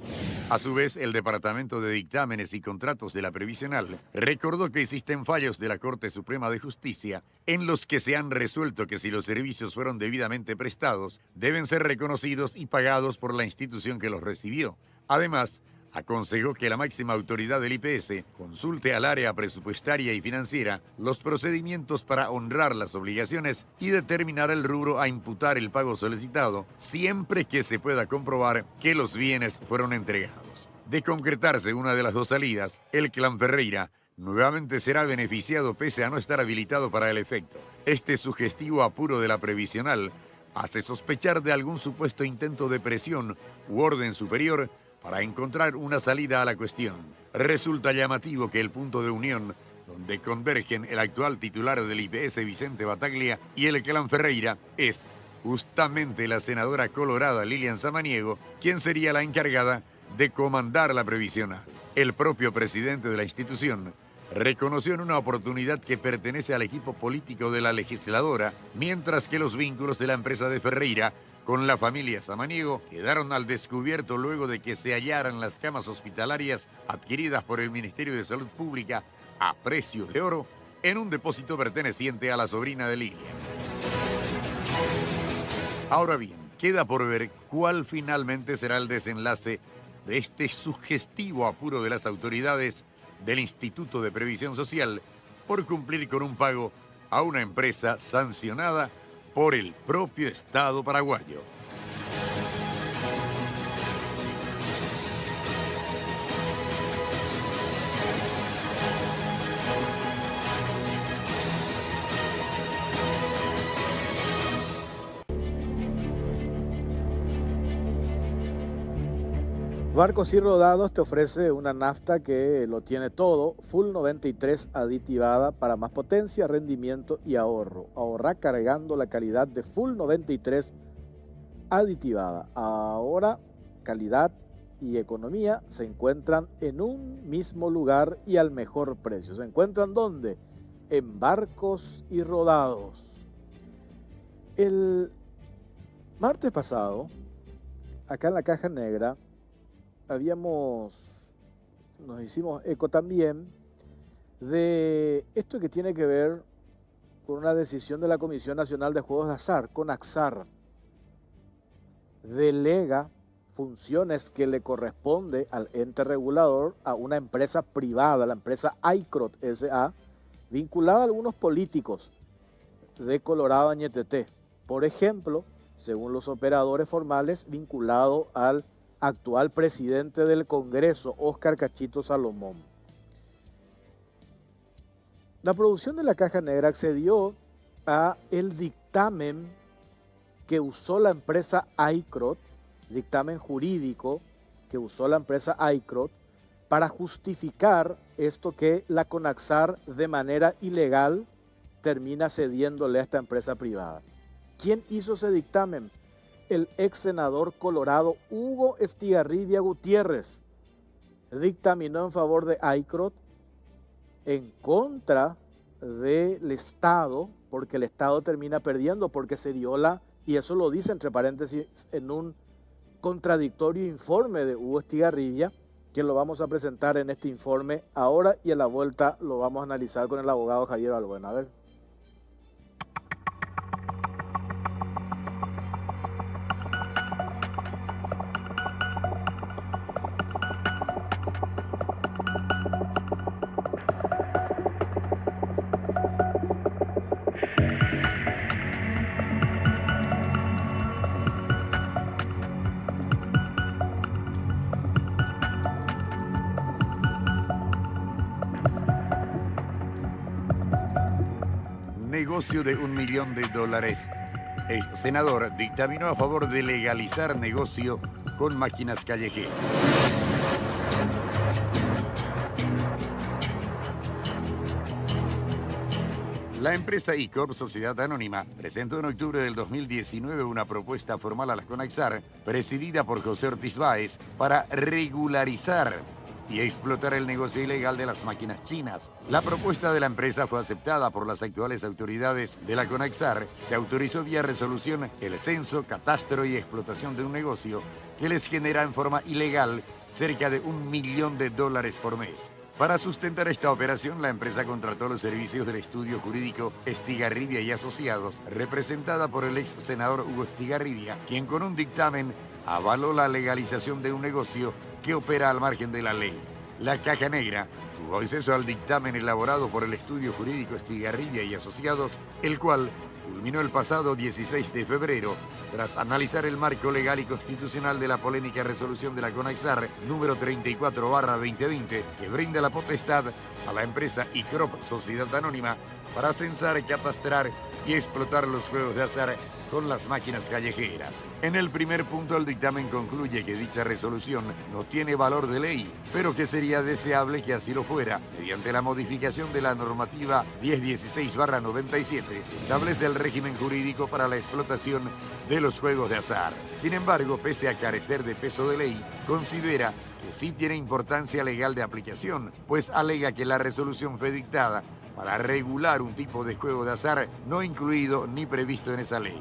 A su vez, el Departamento de Dictámenes y Contratos de la Previsional recordó que existen fallos de la Corte Suprema de Justicia en los que se han resuelto que si los servicios fueron debidamente prestados, deben ser reconocidos y pagados por la institución que los recibió. Además, aconsejó que la máxima autoridad del IPS consulte al área presupuestaria y financiera los procedimientos para honrar las obligaciones y determinar el rubro a imputar el pago solicitado, siempre que se pueda comprobar que los bienes fueron entregados. De concretarse una de las dos salidas, el clan Ferreira nuevamente será beneficiado pese a no estar habilitado para el efecto. Este sugestivo apuro de la previsional hace sospechar de algún supuesto intento de presión u orden superior para encontrar una salida a la cuestión. Resulta llamativo que el punto de unión donde convergen el actual titular del IPS, Vicente Battaglia, y el clan Ferreira es justamente la senadora colorada Lilian Samaniego, quien sería la encargada de comandar la previsional. El propio presidente de la institución reconoció en una oportunidad que pertenece al equipo político de la legisladora, mientras que los vínculos de la empresa de Ferreira con la familia Samaniego quedaron al descubierto luego de que se hallaran las camas hospitalarias adquiridas por el Ministerio de Salud Pública a precio de oro en un depósito perteneciente a la sobrina de Lilia. Ahora bien, queda por ver cuál finalmente será el desenlace de este sugestivo apuro de las autoridades del Instituto de Previsión Social por cumplir con un pago a una empresa sancionada por el propio Estado paraguayo. Barcos y Rodados te ofrece una nafta que lo tiene todo, Full 93 aditivada para más potencia, rendimiento y ahorro. Ahorra cargando la calidad de Full 93 aditivada. Ahora, calidad y economía se encuentran en un mismo lugar y al mejor precio. ¿Se encuentran dónde? En Barcos y Rodados. El martes pasado, acá en la Caja Negra, nos hicimos eco también de esto que tiene que ver con una decisión de la Comisión Nacional de Juegos de Azar, CONAXAR. Delega funciones que le corresponde al ente regulador a una empresa privada, la empresa ICROT S.A., vinculada a algunos políticos de Colorado Añeteté. Por ejemplo, según los operadores formales, vinculado al actual presidente del Congreso, Óscar Cachito Salomón. La producción de la Caja Negra accedió a el dictamen que usó la empresa ICROT, dictamen jurídico que usó la empresa ICROT para justificar esto que la CONAXAR de manera ilegal termina cediéndole a esta empresa privada. ¿Quién hizo ese dictamen? El ex senador colorado Hugo Estigarribia Gutiérrez dictaminó en favor de ICROT en contra del Estado, porque el Estado termina perdiendo, porque se viola, y eso lo dice entre paréntesis en un contradictorio informe de Hugo Estigarribia, que lo vamos a presentar en este informe ahora, y a la vuelta lo vamos a analizar con el abogado Javier Balbuena. A ver. Negocio de $1 millón. Ex senador dictaminó a favor de legalizar negocio con máquinas callejeras. La empresa ICOP Sociedad Anónima presentó en octubre del 2019 una propuesta formal a la CONAXAR, presidida por José Ortiz Báez, para regularizar y explotar el negocio ilegal de las máquinas chinas. La propuesta de la empresa fue aceptada por las actuales autoridades de la CONAXAR. Se autorizó vía resolución el censo, catastro y explotación de un negocio que les genera en forma ilegal cerca de $1 millón por mes. Para sustentar esta operación, la empresa contrató los servicios del estudio jurídico Estigarribia y Asociados, representada por el ex senador Hugo Estigarribia, quien con un dictamen avaló la legalización de un negocio que opera al margen de la ley. La Caja Negra tuvo acceso al dictamen elaborado por el estudio jurídico Estigarribia y Asociados, el cual culminó el pasado 16 de febrero, tras analizar el marco legal y constitucional de la polémica resolución de la CONAXAR número 34/2020, que brinda la potestad a la empresa ICROP Sociedad Anónima para censar, catastrar y explotar los juegos de azar con las máquinas callejeras. En el primer punto, el dictamen concluye que dicha resolución no tiene valor de ley, pero que sería deseable que así lo fuera, mediante la modificación de la normativa 1016/97, establece el régimen jurídico para la explotación de los juegos de azar. Sin embargo, pese a carecer de peso de ley, considera que sí tiene importancia legal de aplicación, pues alega que la resolución fue dictada para regular un tipo de juego de azar no incluido ni previsto en esa ley.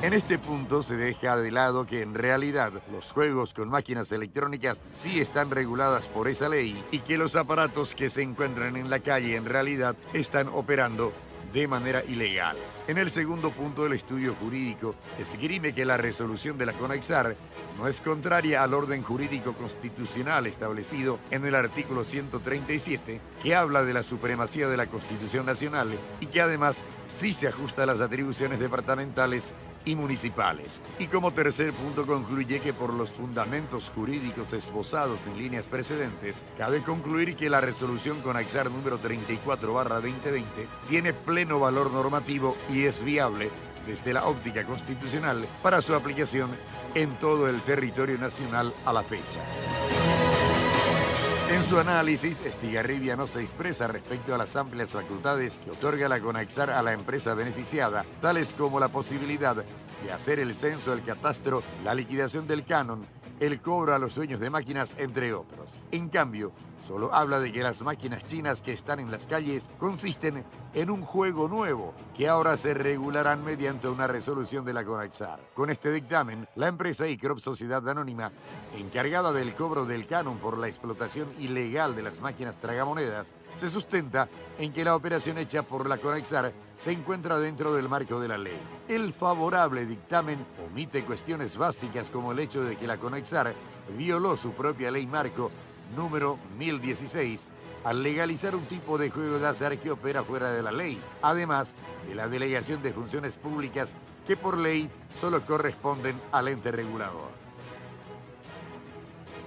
En este punto se deja de lado que en realidad los juegos con máquinas electrónicas sí están reguladas por esa ley y que los aparatos que se encuentran en la calle en realidad están operando de manera ilegal. En el segundo punto, el estudio jurídico esgrime que la resolución de la CONAXAR no es contraria al orden jurídico constitucional establecido en el artículo 137, que habla de la supremacía de la Constitución Nacional y que además sí se ajusta a las atribuciones departamentales y municipales. Y como tercer punto, concluye que por los fundamentos jurídicos esbozados en líneas precedentes, cabe concluir que la resolución CONAXAR número 34/2020 tiene pleno valor normativo y es viable desde la óptica constitucional para su aplicación en todo el territorio nacional a la fecha. En su análisis, Estigarribia no se expresa respecto a las amplias facultades que otorga la CONAXAR a la empresa beneficiada, tales como la posibilidad de hacer el censo, el catastro, la liquidación del canon, el cobro a los dueños de máquinas, entre otros. En cambio, solo habla de que las máquinas chinas que están en las calles consisten en un juego nuevo, que ahora se regularán mediante una resolución de la CONAXAR. Con este dictamen, la empresa ICROP Sociedad Anónima, encargada del cobro del canon por la explotación ilegal de las máquinas tragamonedas, se sustenta en que la operación hecha por la CONAXAR se encuentra dentro del marco de la ley. El favorable dictamen omite cuestiones básicas como el hecho de que la CONAXAR violó su propia ley marco número 1016 al legalizar un tipo de juego de azar que opera fuera de la ley, además de la delegación de funciones públicas que por ley solo corresponden al ente regulador.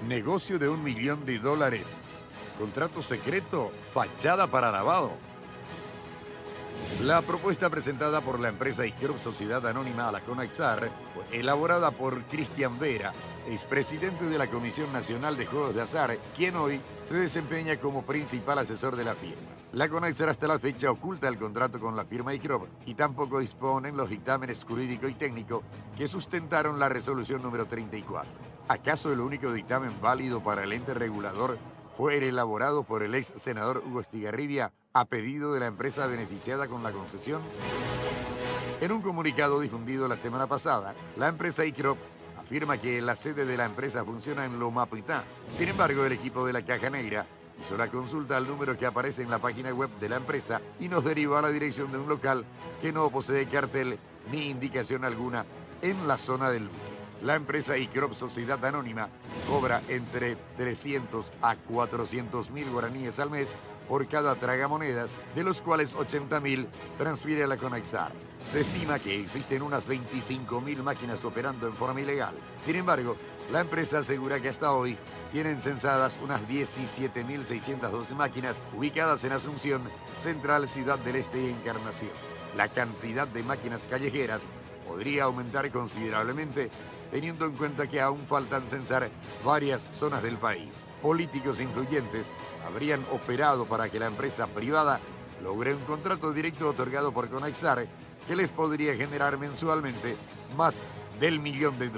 Negocio de $1 millón. Contrato secreto, fachada para lavado. La propuesta presentada por la empresa ICROP Sociedad Anónima a la CONAXAR fue elaborada por Cristian Vera, expresidente de la Comisión Nacional de Juegos de Azar, quien hoy se desempeña como principal asesor de la firma. La CONAXAR hasta la fecha oculta el contrato con la firma ICROP y tampoco disponen los dictámenes jurídico y técnico que sustentaron la resolución número 34. ¿Acaso el único dictamen válido para el ente regulador fue el elaborado por el ex senador Hugo Estigarribia a pedido de la empresa beneficiada con la concesión? En un comunicado difundido la semana pasada, la empresa ICROP afirma que la sede de la empresa funciona en Loma Pitá. Sin embargo, el equipo de la Caja Negra hizo la consulta al número que aparece en la página web de la empresa y nos derivó a la dirección de un local que no posee cartel ni indicación alguna en la zona del buque. La empresa ICROP Sociedad Anónima cobra entre 300 a 400 mil guaraníes al mes por cada tragamonedas, de los cuales 80.000 transfiere a la CONAXAR. Se estima que existen unas 25.000 máquinas operando en forma ilegal. Sin embargo, la empresa asegura que hasta hoy tienen censadas unas 17.612 máquinas ubicadas en Asunción, Central, Ciudad del Este y Encarnación. La cantidad de máquinas callejeras podría aumentar considerablemente, teniendo en cuenta que aún faltan censar varias zonas del país. Políticos influyentes habrían operado para que la empresa privada logre un contrato directo otorgado por Conaxar que les podría generar mensualmente más del $1.000.000.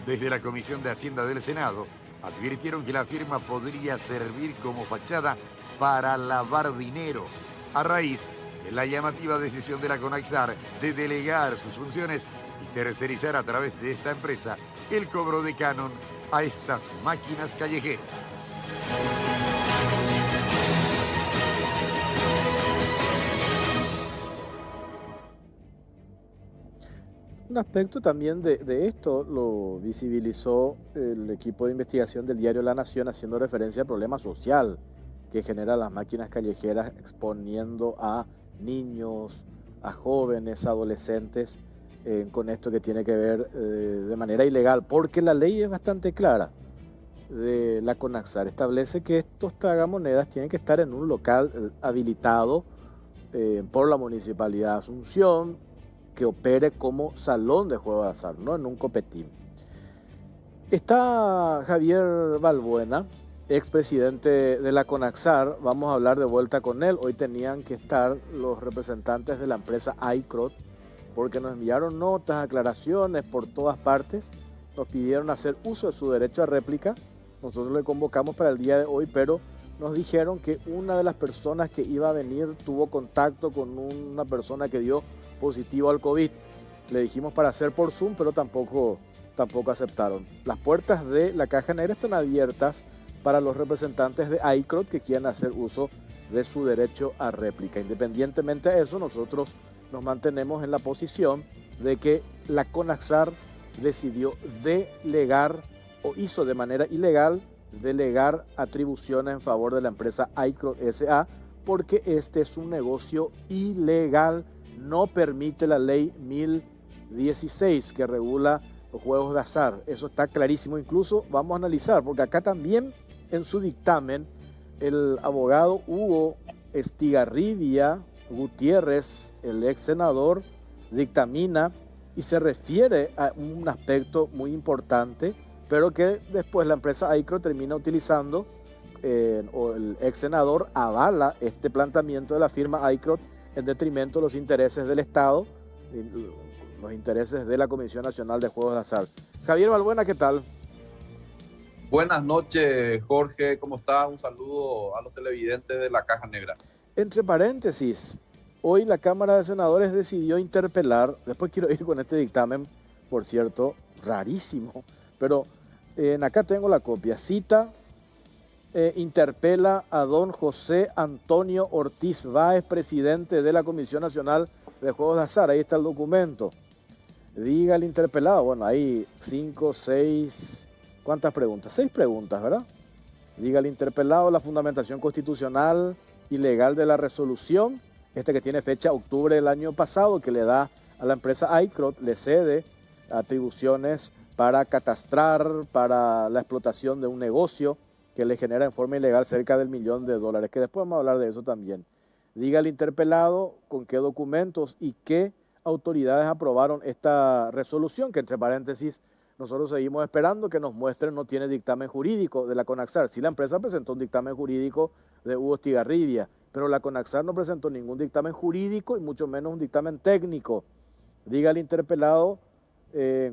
Desde la Comisión de Hacienda del Senado advirtieron que la firma podría servir como fachada para lavar dinero a raíz de la llamativa decisión de la Conaxar de delegar sus funciones y tercerizar a través de esta empresa el cobro de canon a estas máquinas callejeras. Un aspecto también de esto lo visibilizó el equipo de investigación del diario La Nación, haciendo referencia al problema social que generan las máquinas callejeras, exponiendo a niños, a jóvenes, adolescentes, con esto que tiene que ver de manera ilegal, porque la ley es bastante clara de la Conaxar. Establece que estos tragamonedas tienen que estar en un local habilitado por la Municipalidad de Asunción, que opere como salón de juego de azar, no en un copetín. Está Javier Balbuena, expresidente de la Conaxar. Vamos a hablar de vuelta con él. Hoy tenían que estar los representantes de la empresa iCrot, porque nos enviaron notas, aclaraciones por todas partes. Nos pidieron hacer uso de su derecho a réplica. Nosotros le convocamos para el día de hoy, pero nos dijeron que una de las personas que iba a venir tuvo contacto con una persona que dio positivo al COVID. Le dijimos para hacer por Zoom, pero tampoco aceptaron. Las puertas de la Caja Negra están abiertas para los representantes de iCrot que quieran hacer uso de su derecho a réplica. Independientemente de eso, nosotros nos mantenemos en la posición de que la Conaxar decidió delegar, o hizo de manera ilegal, delegar atribuciones en favor de la empresa iCrot S.A., porque este es un negocio ilegal. No permite la ley 1016 que regula los juegos de azar. Eso está clarísimo. Incluso vamos a analizar, porque acá también en su dictamen el abogado Hugo Estigarribia Gutiérrez, el ex senador, dictamina y se refiere a un aspecto muy importante, pero que después la empresa iCrot termina utilizando, o el ex senador avala este planteamiento de la firma iCrot en detrimento de los intereses del Estado, los intereses de la Comisión Nacional de Juegos de Azar. Javier Balbuena, ¿qué tal? Buenas noches, Jorge, ¿cómo estás? Un saludo a los televidentes de la Caja Negra. Entre paréntesis, hoy la Cámara de Senadores decidió interpelar, después quiero ir con este dictamen, por cierto, rarísimo, pero acá tengo la copia, cita, interpela a don José Antonio Ortiz Báez, presidente de la Comisión Nacional de Juegos de Azar. Ahí está el documento. Diga el interpelado. Bueno, hay 5, 6, ¿cuántas preguntas? 6 preguntas, ¿verdad? Diga el interpelado la fundamentación constitucional y legal de la resolución, que tiene fecha octubre del año pasado, que le da a la empresa iCrot, le cede atribuciones para catastrar, para la explotación de un negocio que le genera en forma ilegal cerca del $1.000.000, que después vamos a hablar de eso también. Diga el interpelado con qué documentos y qué autoridades aprobaron esta resolución, que entre paréntesis nosotros seguimos esperando que nos muestren, no tiene dictamen jurídico de la Conaxar. Sí, la empresa presentó un dictamen jurídico de Hugo Estigarribia, pero la Conaxar no presentó ningún dictamen jurídico y mucho menos un dictamen técnico. Diga el interpelado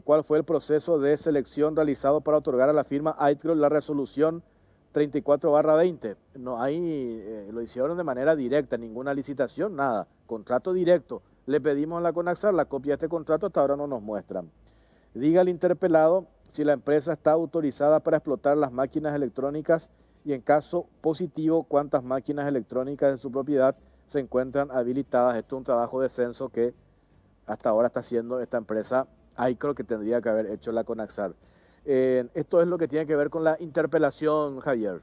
cuál fue el proceso de selección realizado para otorgar a la firma iCrot la resolución 34/20. No hay, lo hicieron de manera directa, ninguna licitación, nada, contrato directo. Le pedimos a la Conaxar la copia de este contrato, hasta ahora no nos muestran. Diga al interpelado si la empresa está autorizada para explotar las máquinas electrónicas y, en caso positivo, cuántas máquinas electrónicas de su propiedad se encuentran habilitadas. Esto es un trabajo de censo que hasta ahora está haciendo esta empresa iCrot, que tendría que haber hecho la Conaxar. Esto es lo que tiene que ver con la interpelación, Javier.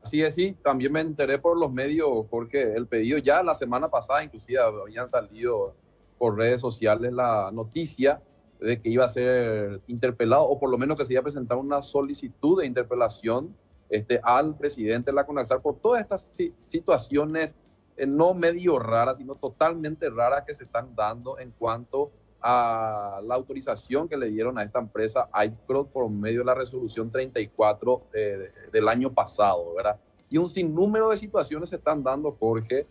Así es, sí, también me enteré por los medios, Jorge, el pedido ya la semana pasada, inclusive habían salido por redes sociales la noticia de que iba a ser interpelado, o por lo menos que se iba a presentar una solicitud de interpelación al presidente de la Conaxar por todas estas situaciones no medio raras, sino totalmente raras que se están dando en cuanto a la autorización que le dieron a esta empresa iCrot por medio de la resolución 34 del año pasado, ¿verdad? y un sinnúmero de situaciones se están dando, Jorge.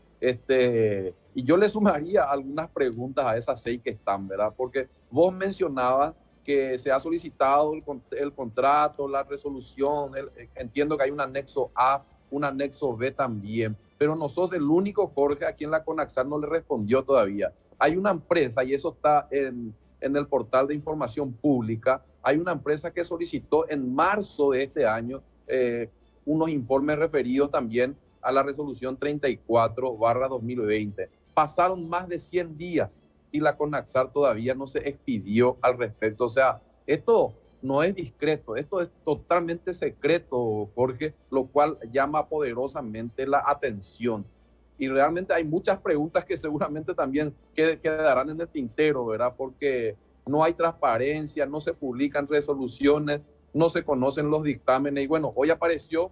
Y yo le sumaría algunas preguntas a esas 6 que están, ¿verdad? Porque vos mencionabas que se ha solicitado el contrato, la resolución, entiendo que hay un anexo A, un anexo B también, pero no sos el único, Jorge, a quien la CONAXAR no le respondió todavía. Hay una empresa, y eso está en el portal de información pública, hay una empresa que solicitó en marzo de este año unos informes referidos también a la resolución 34/2020. Pasaron más de 100 días y la CONAXAR todavía no se expidió al respecto. O sea, esto no es discreto, esto es totalmente secreto, Jorge, lo cual llama poderosamente la atención. Y realmente hay muchas preguntas que seguramente también quedarán en el tintero, ¿verdad? Porque no hay transparencia, no se publican resoluciones, no se conocen los dictámenes. Y bueno, hoy apareció,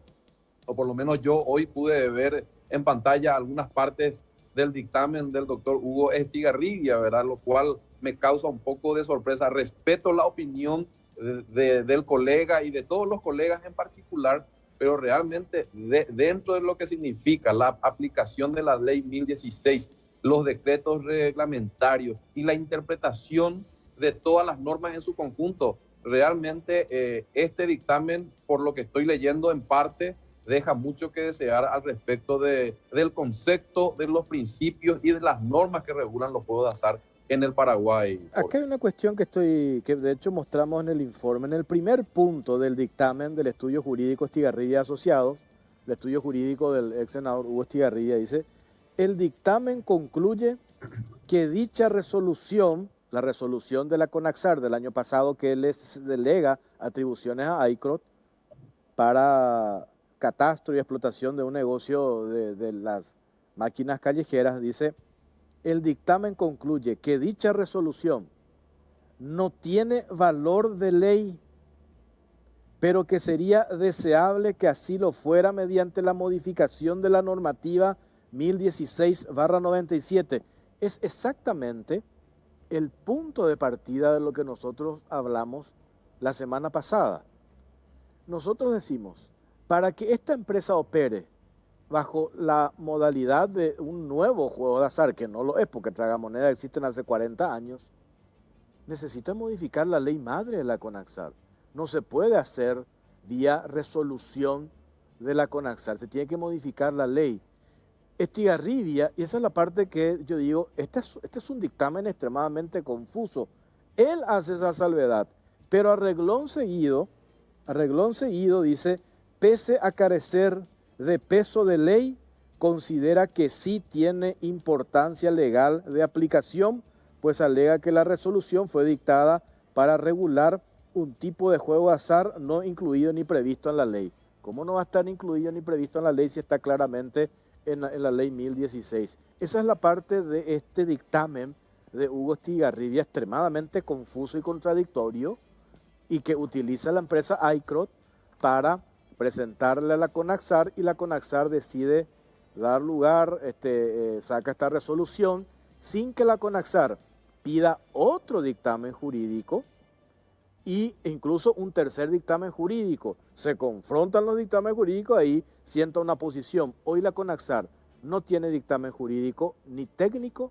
o por lo menos yo hoy pude ver en pantalla algunas partes del dictamen del doctor Hugo Estigarribia, ¿verdad? Lo cual me causa un poco de sorpresa. Respeto la opinión del colega y de todos los colegas en particular, pero realmente dentro de lo que significa la aplicación de la ley 1016, los decretos reglamentarios y la interpretación de todas las normas en su conjunto, realmente este dictamen, por lo que estoy leyendo en parte, deja mucho que desear al respecto del concepto, de los principios y de las normas que regulan los juegos de azar en el Paraguay. Acá hay una cuestión que de hecho mostramos en el informe. En el primer punto del dictamen del estudio jurídico Estigarribia Asociados, el estudio jurídico del ex senador Hugo Estigarribia, dice: el dictamen concluye que dicha resolución, la resolución de la CONAXAR del año pasado, que les delega atribuciones a ICROT para catastro y explotación de un negocio de las máquinas callejeras, dice: el dictamen concluye que dicha resolución no tiene valor de ley, pero que sería deseable que así lo fuera mediante la modificación de la normativa 1016/97. Es exactamente el punto de partida de lo que nosotros hablamos la semana pasada. Nosotros decimos, para que esta empresa opere bajo la modalidad de un nuevo juego de azar, que no lo es porque tragamonedas existen hace 40 años, necesita modificar la ley madre de la CONAXAR. No se puede hacer vía resolución de la CONAXAR, se tiene que modificar la ley. Estigarribia, y esa es la parte que yo digo, este es un dictamen extremadamente confuso. Él hace esa salvedad, pero a reglón seguido dice: pese a carecer de peso de ley, considera que sí tiene importancia legal de aplicación, pues alega que la resolución fue dictada para regular un tipo de juego de azar no incluido ni previsto en la ley. ¿Cómo no va a estar incluido ni previsto en la ley si está claramente en la ley 1016? Esa es la parte de este dictamen de Hugo Estigarribia, extremadamente confuso y contradictorio, y que utiliza la empresa ICROT para presentarle a la CONAXAR, y la CONAXAR decide dar lugar, saca esta resolución sin que la CONAXAR pida otro dictamen jurídico e incluso un tercer dictamen jurídico. Se confrontan los dictámenes jurídicos, ahí sienta una posición. Hoy la CONAXAR no tiene dictamen jurídico ni técnico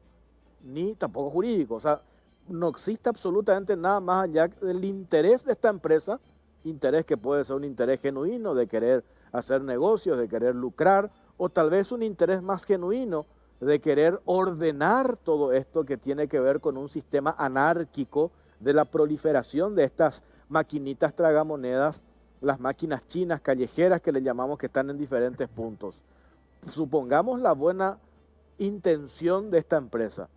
ni tampoco jurídico. O sea, no existe absolutamente nada más allá del interés de esta empresa, interés que puede ser un interés genuino de querer hacer negocios, de querer lucrar, o tal vez un interés más genuino de querer ordenar todo esto que tiene que ver con un sistema anárquico de la proliferación de estas maquinitas tragamonedas, las máquinas chinas callejeras que le llamamos, que están en diferentes puntos. Supongamos la buena intención de esta empresa,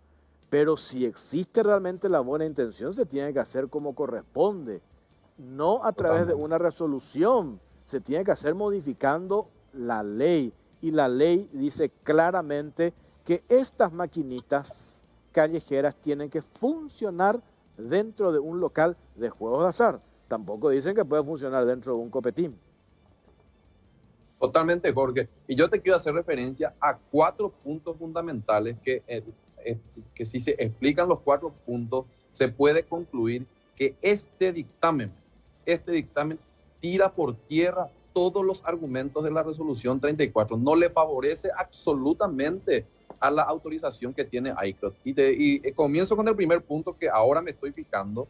pero si existe realmente la buena intención, se tiene que hacer como corresponde, no a través de una resolución, se tiene que hacer modificando la ley, y la ley dice claramente que estas maquinitas callejeras tienen que funcionar dentro de un local de juegos de azar. Tampoco dicen que puede funcionar dentro de un copetín. Totalmente, Jorge. Y yo te quiero hacer referencia a 4 puntos fundamentales que si se explican los 4 puntos, se puede concluir que este dictamen tira por tierra todos los argumentos de la resolución 34. No le favorece absolutamente a la autorización que tiene ICROT. Y comienzo con el primer punto que ahora me estoy fijando.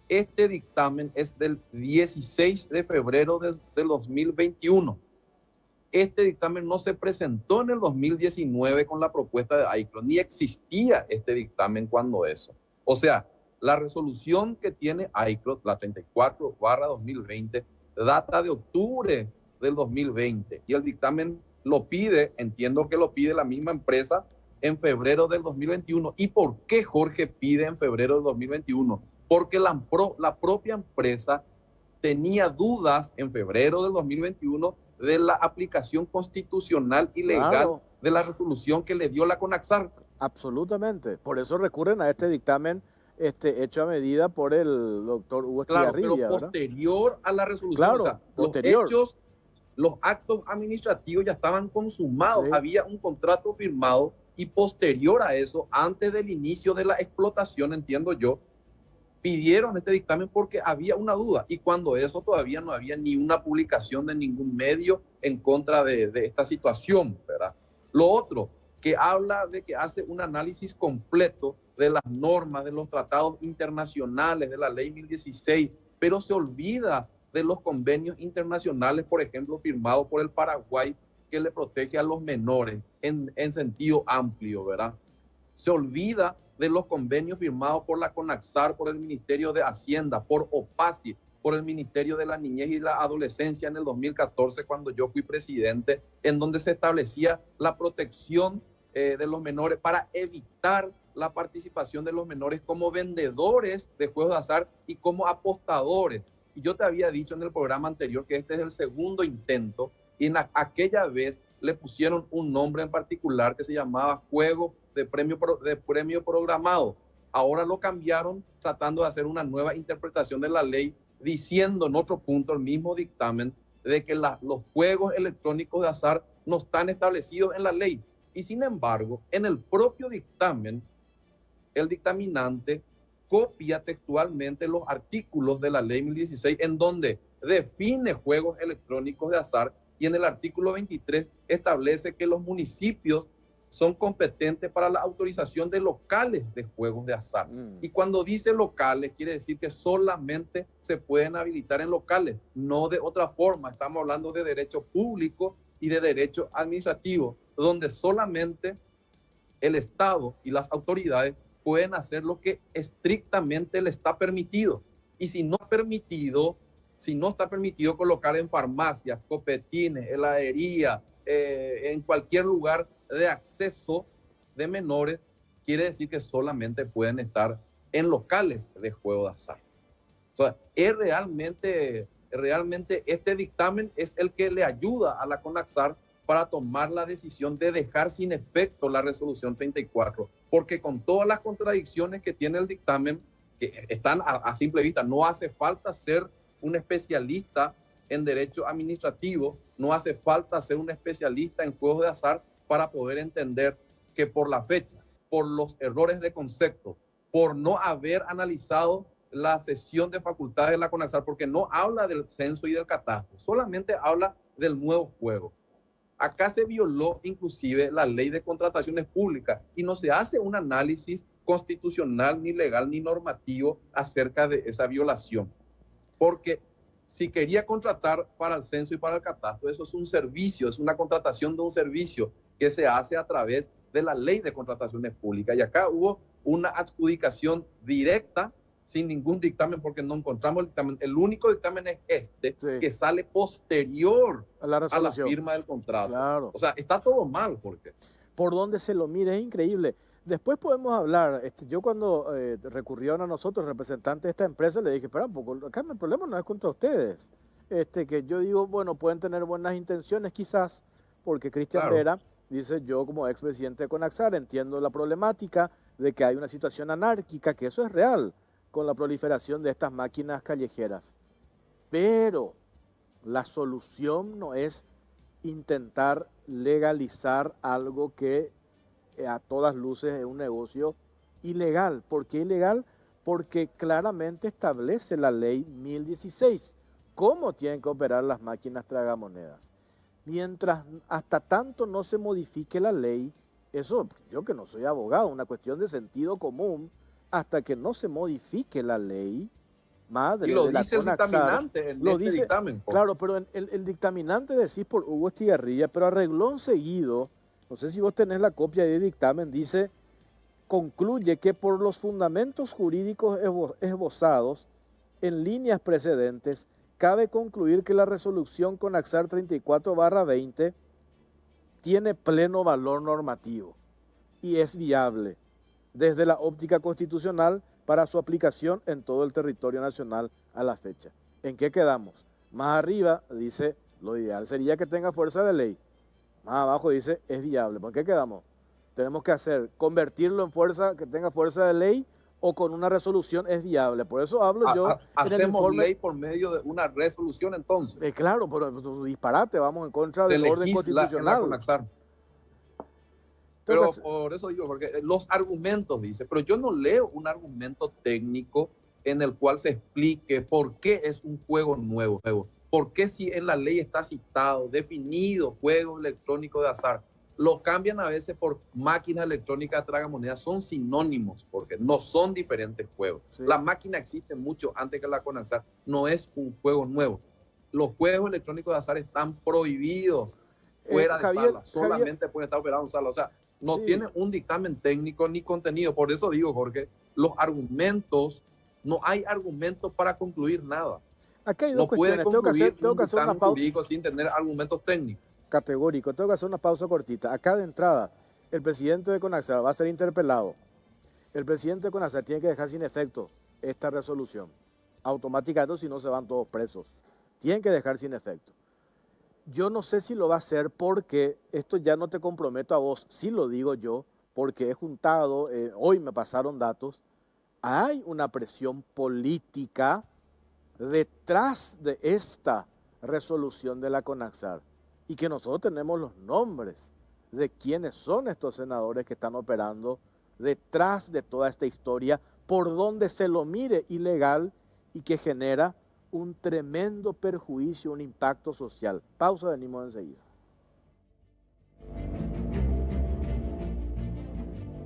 Este dictamen es del 16 de febrero del 2021. Este dictamen no se presentó en el 2019 con la propuesta de ICROT, ni existía este dictamen cuando eso. O sea, la resolución que tiene ICROT, la 34/2020, data de octubre del 2020 y el dictamen lo pide, entiendo que lo pide la misma empresa en febrero del 2021. ¿Y por qué Jorge pide en febrero del 2021? Porque la propia empresa tenía dudas en febrero del 2021 de la aplicación constitucional y legal, claro, de la resolución que le dio la CONAXAR. Absolutamente. Por eso recurren a este dictamen hecho a medida por el doctor Hugo Estigarribia. Claro, pero posterior, ¿verdad?, a la resolución. Claro, o sea, posterior. Los hechos, los actos administrativos ya estaban consumados. Sí. Había un contrato firmado y posterior a eso, antes del inicio de la explotación, entiendo yo, pidieron este dictamen porque había una duda, y cuando eso todavía no había ni una publicación de ningún medio en contra de esta situación, ¿verdad? Lo otro, que habla de que hace un análisis completo de las normas, de los tratados internacionales, de la ley 1016, pero se olvida de los convenios internacionales, por ejemplo, firmados por el Paraguay, que le protege a los menores en sentido amplio, ¿verdad? Se olvida de los convenios firmados por la CONAXAR, por el Ministerio de Hacienda, por OPACI, por el Ministerio de la Niñez y la Adolescencia en el 2014, cuando yo fui presidente, en donde se establecía la protección de los menores para evitar la participación de los menores como vendedores de juegos de azar y como apostadores. Y yo te había dicho en el programa anterior que este es el segundo intento, y en aquella vez le pusieron un nombre en particular que se llamaba juego de premio programado. Ahora lo cambiaron tratando de hacer una nueva interpretación de la ley, diciendo en otro punto, el mismo dictamen, de que los juegos electrónicos de azar no están establecidos en la ley. Y sin embargo, en el propio dictamen, el dictaminante copia textualmente los artículos de la ley 1016 en donde define juegos electrónicos de azar, y en el artículo 23 establece que los municipios son competentes para la autorización de locales de juegos de azar. Y cuando dice locales, quiere decir que solamente se pueden habilitar en locales, no de otra forma. Estamos hablando de derecho público y de derecho administrativo, donde solamente el Estado y las autoridades pueden hacer lo que estrictamente le está permitido. Y si no está permitido colocar en farmacias, copetines, heladería, en cualquier lugar de acceso de menores, quiere decir que solamente pueden estar en locales de juego de azar. O sea, es realmente este dictamen es el que le ayuda a la CONAXAR para tomar la decisión de dejar sin efecto la resolución 34, porque con todas las contradicciones que tiene el dictamen, que están a simple vista, no hace falta ser un especialista en derecho administrativo, no hace falta ser un especialista en juegos de azar para poder entender que por la fecha, por los errores de concepto, por no haber analizado la cesión de facultades de la CONAXAR, porque no habla del censo y del catastro, solamente habla del nuevo juego. Acá se violó inclusive la ley de contrataciones públicas y no se hace un análisis constitucional, ni legal, ni normativo acerca de esa violación. Porque si quería contratar para el censo y para el catastro, eso es un servicio, es una contratación de un servicio que se hace a través de la ley de contrataciones públicas. Y acá hubo una adjudicación directa sin ningún dictamen, porque no encontramos el dictamen. El único dictamen es este, sí, que sale posterior a la firma del contrato. Claro. O sea, está todo mal, porque por donde se lo mire, es increíble. Después podemos hablar, yo cuando recurrieron a nosotros, representantes de esta empresa, le dije, espera un poco, acá el problema no es contra ustedes. Que yo digo, bueno, pueden tener buenas intenciones quizás, porque Cristian, claro, Vera dice, yo como expresidente de CONAXAR entiendo la problemática de que hay una situación anárquica, que eso es real, con la proliferación de estas máquinas callejeras. Pero la solución no es intentar legalizar algo que a todas luces es un negocio ilegal. ¿Por qué ilegal? Porque claramente establece la ley 1016. cómo tienen que operar las máquinas tragamonedas. Mientras hasta tanto no se modifique la ley, eso, yo que no soy abogado, una cuestión de sentido común, hasta que no se modifique la ley, madre Y lo de la dice el CONAXAR, dictaminante en lo este dice, dictamen. claro, pero el dictaminante decís por Hugo Estigarribia, pero a reglón seguido, no sé si vos tenés la copia de dictamen, dice, concluye que por los fundamentos jurídicos esbozados en líneas precedentes, cabe concluir que la resolución CONAXAR 34/20 tiene pleno valor normativo y es viable desde la óptica constitucional para su aplicación en todo el territorio nacional a la fecha. ¿En qué quedamos? Más arriba dice, lo ideal sería que tenga fuerza de ley. Más abajo dice, es viable. ¿Por qué quedamos? Tenemos que hacer, convertirlo en fuerza, que tenga fuerza de ley, o con una resolución es viable. Por eso hablo yo en el Hacemos informe. ley por medio de una resolución entonces. Claro, pero disparate, vamos en contra del orden constitucional. En la CONAXAR. Pero Entonces, por eso digo, porque los argumentos, dice, pero yo no leo un argumento técnico en el cual se explique por qué es un juego nuevo. ¿Por qué si en la ley está citado, definido, juego electrónico de azar? Lo cambian a veces por máquina electrónica de tragamonedas, son sinónimos, porque no son diferentes juegos. Sí. La máquina existe mucho antes que la CONAXAR, no es un juego nuevo. Los juegos electrónicos de azar están prohibidos fuera de sala, solamente pueden estar operados en sala. O sea, no tiene un dictamen técnico ni contenido. Por eso digo, Jorge, los argumentos, no hay argumentos para concluir nada. Acá hay dos cuestiones. Tengo que hacer una pausa sin tener argumentos técnicos. Categórico. Tengo que hacer una pausa cortita. Acá de entrada, el presidente de CONAXAR va a ser interpelado. El presidente de CONAXAR tiene que dejar sin efecto esta resolución. Automáticamente, si no se van todos presos. Tienen que dejar sin efecto. Yo no sé si lo va a hacer porque esto ya no te comprometo a vos, sí lo digo yo, porque he juntado, hoy me pasaron datos, hay una presión política detrás de esta resolución de la CONAXAR y que nosotros tenemos los nombres de quiénes son estos senadores que están operando detrás de toda esta historia, por donde se lo mire ilegal y que genera un tremendo perjuicio, un impacto social. Pausa, venimos enseguida.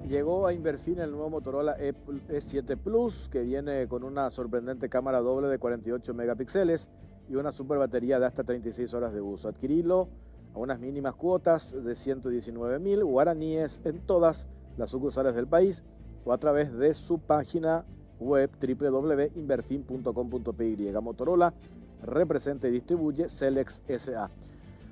Llegó a Inverfin el nuevo Motorola E7 Plus, que viene con una sorprendente cámara doble de 48 megapíxeles y una super batería de hasta 36 horas de uso. Adquirilo a unas mínimas cuotas de 119.000 guaraníes en todas las sucursales del país o a través de su página web www.inverfin.com.py. Motorola representa y distribuye Celex S.A.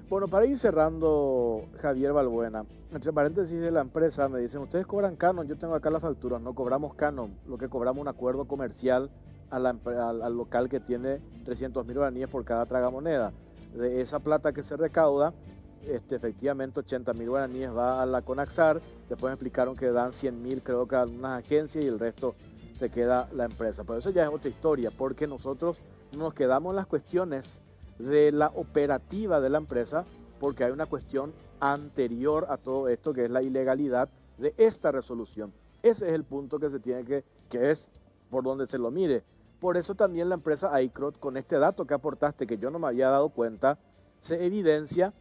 Bueno, para ir cerrando, Javier Balbuena, entre paréntesis de la empresa, me dicen, ustedes cobran Canon, yo tengo acá la factura, no cobramos Canon, lo que cobramos un acuerdo comercial al local que tiene 300.000 guaraníes por cada tragamoneda. De esa plata que se recauda, efectivamente 80.000 guaraníes va a la CONAXAR, después me explicaron que dan 100.000 creo que a algunas agencias y el resto se queda la empresa. Pero eso ya es otra historia, porque nosotros nos quedamos en las cuestiones de la operativa de la empresa, porque hay una cuestión anterior a todo esto, que es la ilegalidad de esta resolución. Ese es el punto que se tiene que es por donde se lo mire. Por eso también la empresa iCrot, con este dato que aportaste, que yo no me había dado cuenta, se evidencia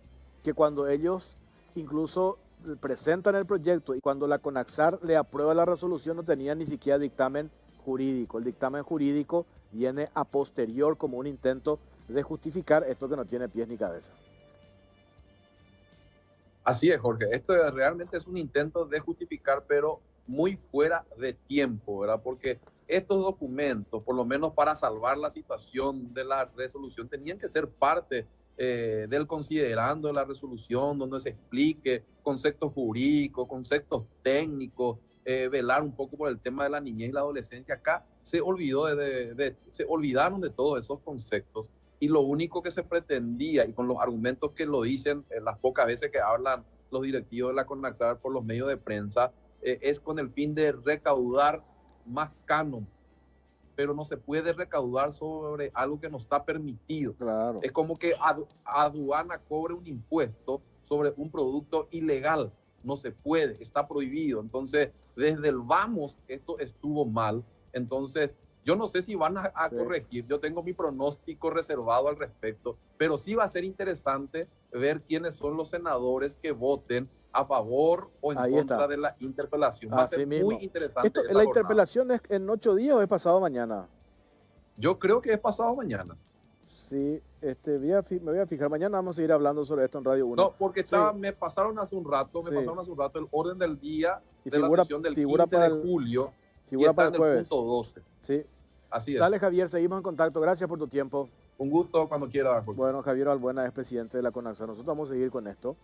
que cuando ellos incluso presentan el proyecto y cuando la CONAXAR le aprueba la resolución no tenía ni siquiera dictamen jurídico. El dictamen jurídico viene a posterior como un intento de justificar esto que no tiene pies ni cabeza. Así es, Jorge. Esto realmente es un intento de justificar, pero muy fuera de tiempo, ¿verdad? Porque estos documentos, por lo menos para salvar la situación de la resolución, tenían que ser parte del considerando de la resolución, donde se explique conceptos jurídicos, conceptos técnicos, velar un poco por el tema de la niñez y la adolescencia. Acá se olvidaron de todos esos conceptos y lo único que se pretendía, y con los argumentos que lo dicen las pocas veces que hablan los directivos de la CONAXAR por los medios de prensa, es con el fin de recaudar más canon, pero no se puede recaudar sobre algo que no está permitido. Claro. Es como que aduana cobre un impuesto sobre un producto ilegal. No se puede, está prohibido. Entonces, desde el vamos, esto estuvo mal. Entonces, Yo no sé si van a Sí. corregir, yo tengo mi pronóstico reservado al respecto, pero sí va a ser interesante ver quiénes son los senadores que voten a favor o en Ahí contra está. de la interpelación. Va a Así ser mismo. muy interesante Esto, esa ¿la jornada. interpelación es en 8 días o es pasado mañana? Yo creo que es pasado mañana. Sí, me voy a fijar. Mañana vamos a seguir hablando sobre esto en Radio 1. No, porque Sí. me pasaron hace un rato, Sí. el orden del día Y de la sesión del 15 para de el- julio y figura está para en el el jueves. punto 12. Sí. Así es. Dale, Javier, seguimos en contacto. Gracias por tu tiempo. Un gusto cuando quiera, Jorge. Bueno, Javier Albuena es presidente de la CONAXAR. Nosotros vamos a seguir con esto,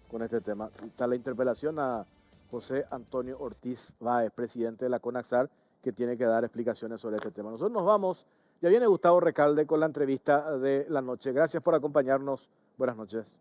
con este tema. Está la interpelación a José Antonio Ortiz Báez, presidente de la CONAXAR, que tiene que dar explicaciones sobre este tema. Nosotros nos vamos. Ya viene Gustavo Recalde con la entrevista de la noche. Gracias por acompañarnos. Buenas noches.